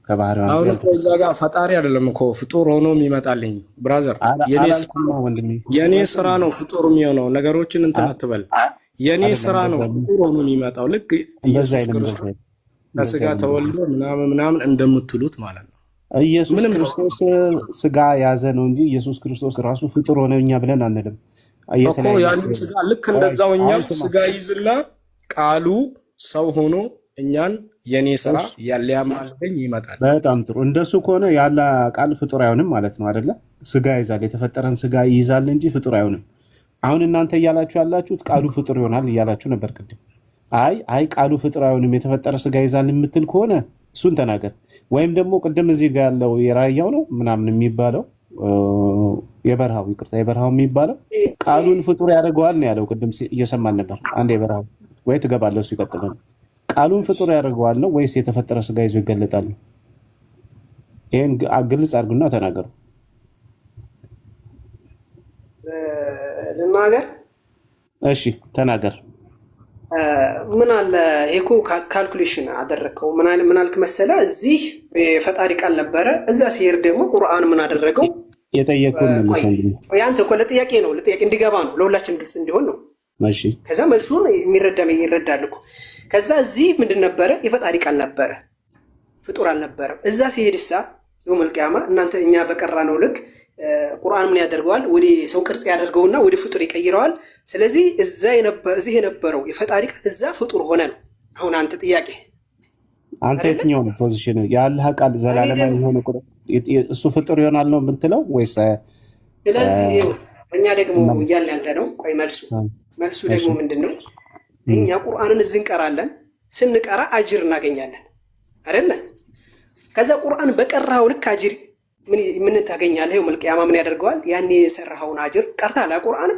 Speaker 2: ከባህሪው
Speaker 9: አሁን እዛ ጋር ፈጣሪ አይደለም እኮ ፍጡር ሆኖ የሚመጣልኝ ብራዘር። የኔ ስራ ነው ፍጡር የሚሆነው። ነገሮችን እንትን አትበል። የኔ ስራ ነው ፍጡር ሆኖ የሚመጣው። ልክ ኢየሱስ ክርስቶስ ከስጋ ተወልዶ ምናምን እንደምትሉት ማለት ነው።
Speaker 2: ኢየሱስ ክርስቶስ ስጋ ያዘ ነው እንጂ ኢየሱስ ክርስቶስ ራሱ ፍጡር ሆነ እኛ ብለን አንልም
Speaker 9: እኮ። ያንን ስጋ ልክ እንደዛው እኛም ስጋ ይዝና ቃሉ ሰው ሆኖ እኛን የኔ ስራ ሊያማልደኝ ይመጣል።
Speaker 2: በጣም ጥሩ። እንደሱ ከሆነ ያለ ቃል ፍጡር አይሆንም ማለት ነው አይደለ? ስጋ ይዛል፣ የተፈጠረን ስጋ ይይዛል እንጂ ፍጡር አይሆንም። አሁን እናንተ እያላችሁ ያላችሁት ቃሉ ፍጡር ይሆናል እያላችሁ ነበር ቅድም። አይ ቃሉ ፍጡር አይሆንም የተፈጠረ ስጋ ይዛል የምትል ከሆነ እሱን ተናገር። ወይም ደግሞ ቅድም እዚህ ጋር ያለው የራያው ነው ምናምን የሚባለው የበረሃው የሚባለው ቃሉን ፍጡር ያደርገዋል ነው ያለው። ቅድም እየሰማን ነበር። አንድ የበረሃው ወይ ትገባለህ እሱ ይቀጥላል። ቃሉን ፍጡር ያደርገዋል ነው ወይስ የተፈጠረ ስጋ ይዞ ይገለጣል? ይሄን ግልጽ አድርጉና ተናገሩ።
Speaker 8: ልናገር?
Speaker 2: እሺ ተናገር።
Speaker 8: ምን አለ ይሄ ካልኩሌሽን አደረከው። ምን አልክ መሰለ? እዚህ የፈጣሪ ቃል ነበረ፣ እዛ ሲሄድ ደግሞ ቁርአን ምን አደረገው?
Speaker 2: የጠየቁን
Speaker 8: ያንተ እኮ ለጥያቄ ነው፣ ለጥያቄ እንዲገባ ነው፣ ለሁላችን ግልጽ እንዲሆን ነው።
Speaker 2: እሺ
Speaker 8: ከዛ መልሱን ይረዳል እኮ። ከዛ እዚህ ምንድን ነበረ? የፈጣሪ ቃል ነበረ፣ ፍጡር አልነበረም። እዛ ሲሄድሳ የውመል ቂያማ እናንተ እኛ በቀራ ነው ልክ ቁርአን ምን ያደርገዋል? ወደ ሰው ቅርጽ ያደርገውና ወደ ፍጡር ይቀይረዋል። ስለዚህ እዚህ የነበረው የፈጣሪ ቃል እዛ ፍጡር ሆነ ነው። አሁን አንተ ጥያቄ
Speaker 2: አንተ የትኛው ነው ፖዚሽን? የአላህ ቃል ዘላለማዊ የሆነ እሱ ፍጡር ይሆናል ነው የምትለው ወይስ?
Speaker 8: ስለዚህ እኛ ደግሞ እያለ ያለ ነው። ቆይ መልሱ ደግሞ ምንድን ነው? እኛ ቁርአንን እዚህ እንቀራለን። ስንቀራ አጅር እናገኛለን አይደለ? ከዛ ቁርአን በቀራው ልክ አጅር ምን ታገኛለህ? የውመል ቂያማ ምን ያደርገዋል? ያኔ የሰራኸውን አጅር ቀርታለህ ቁርአን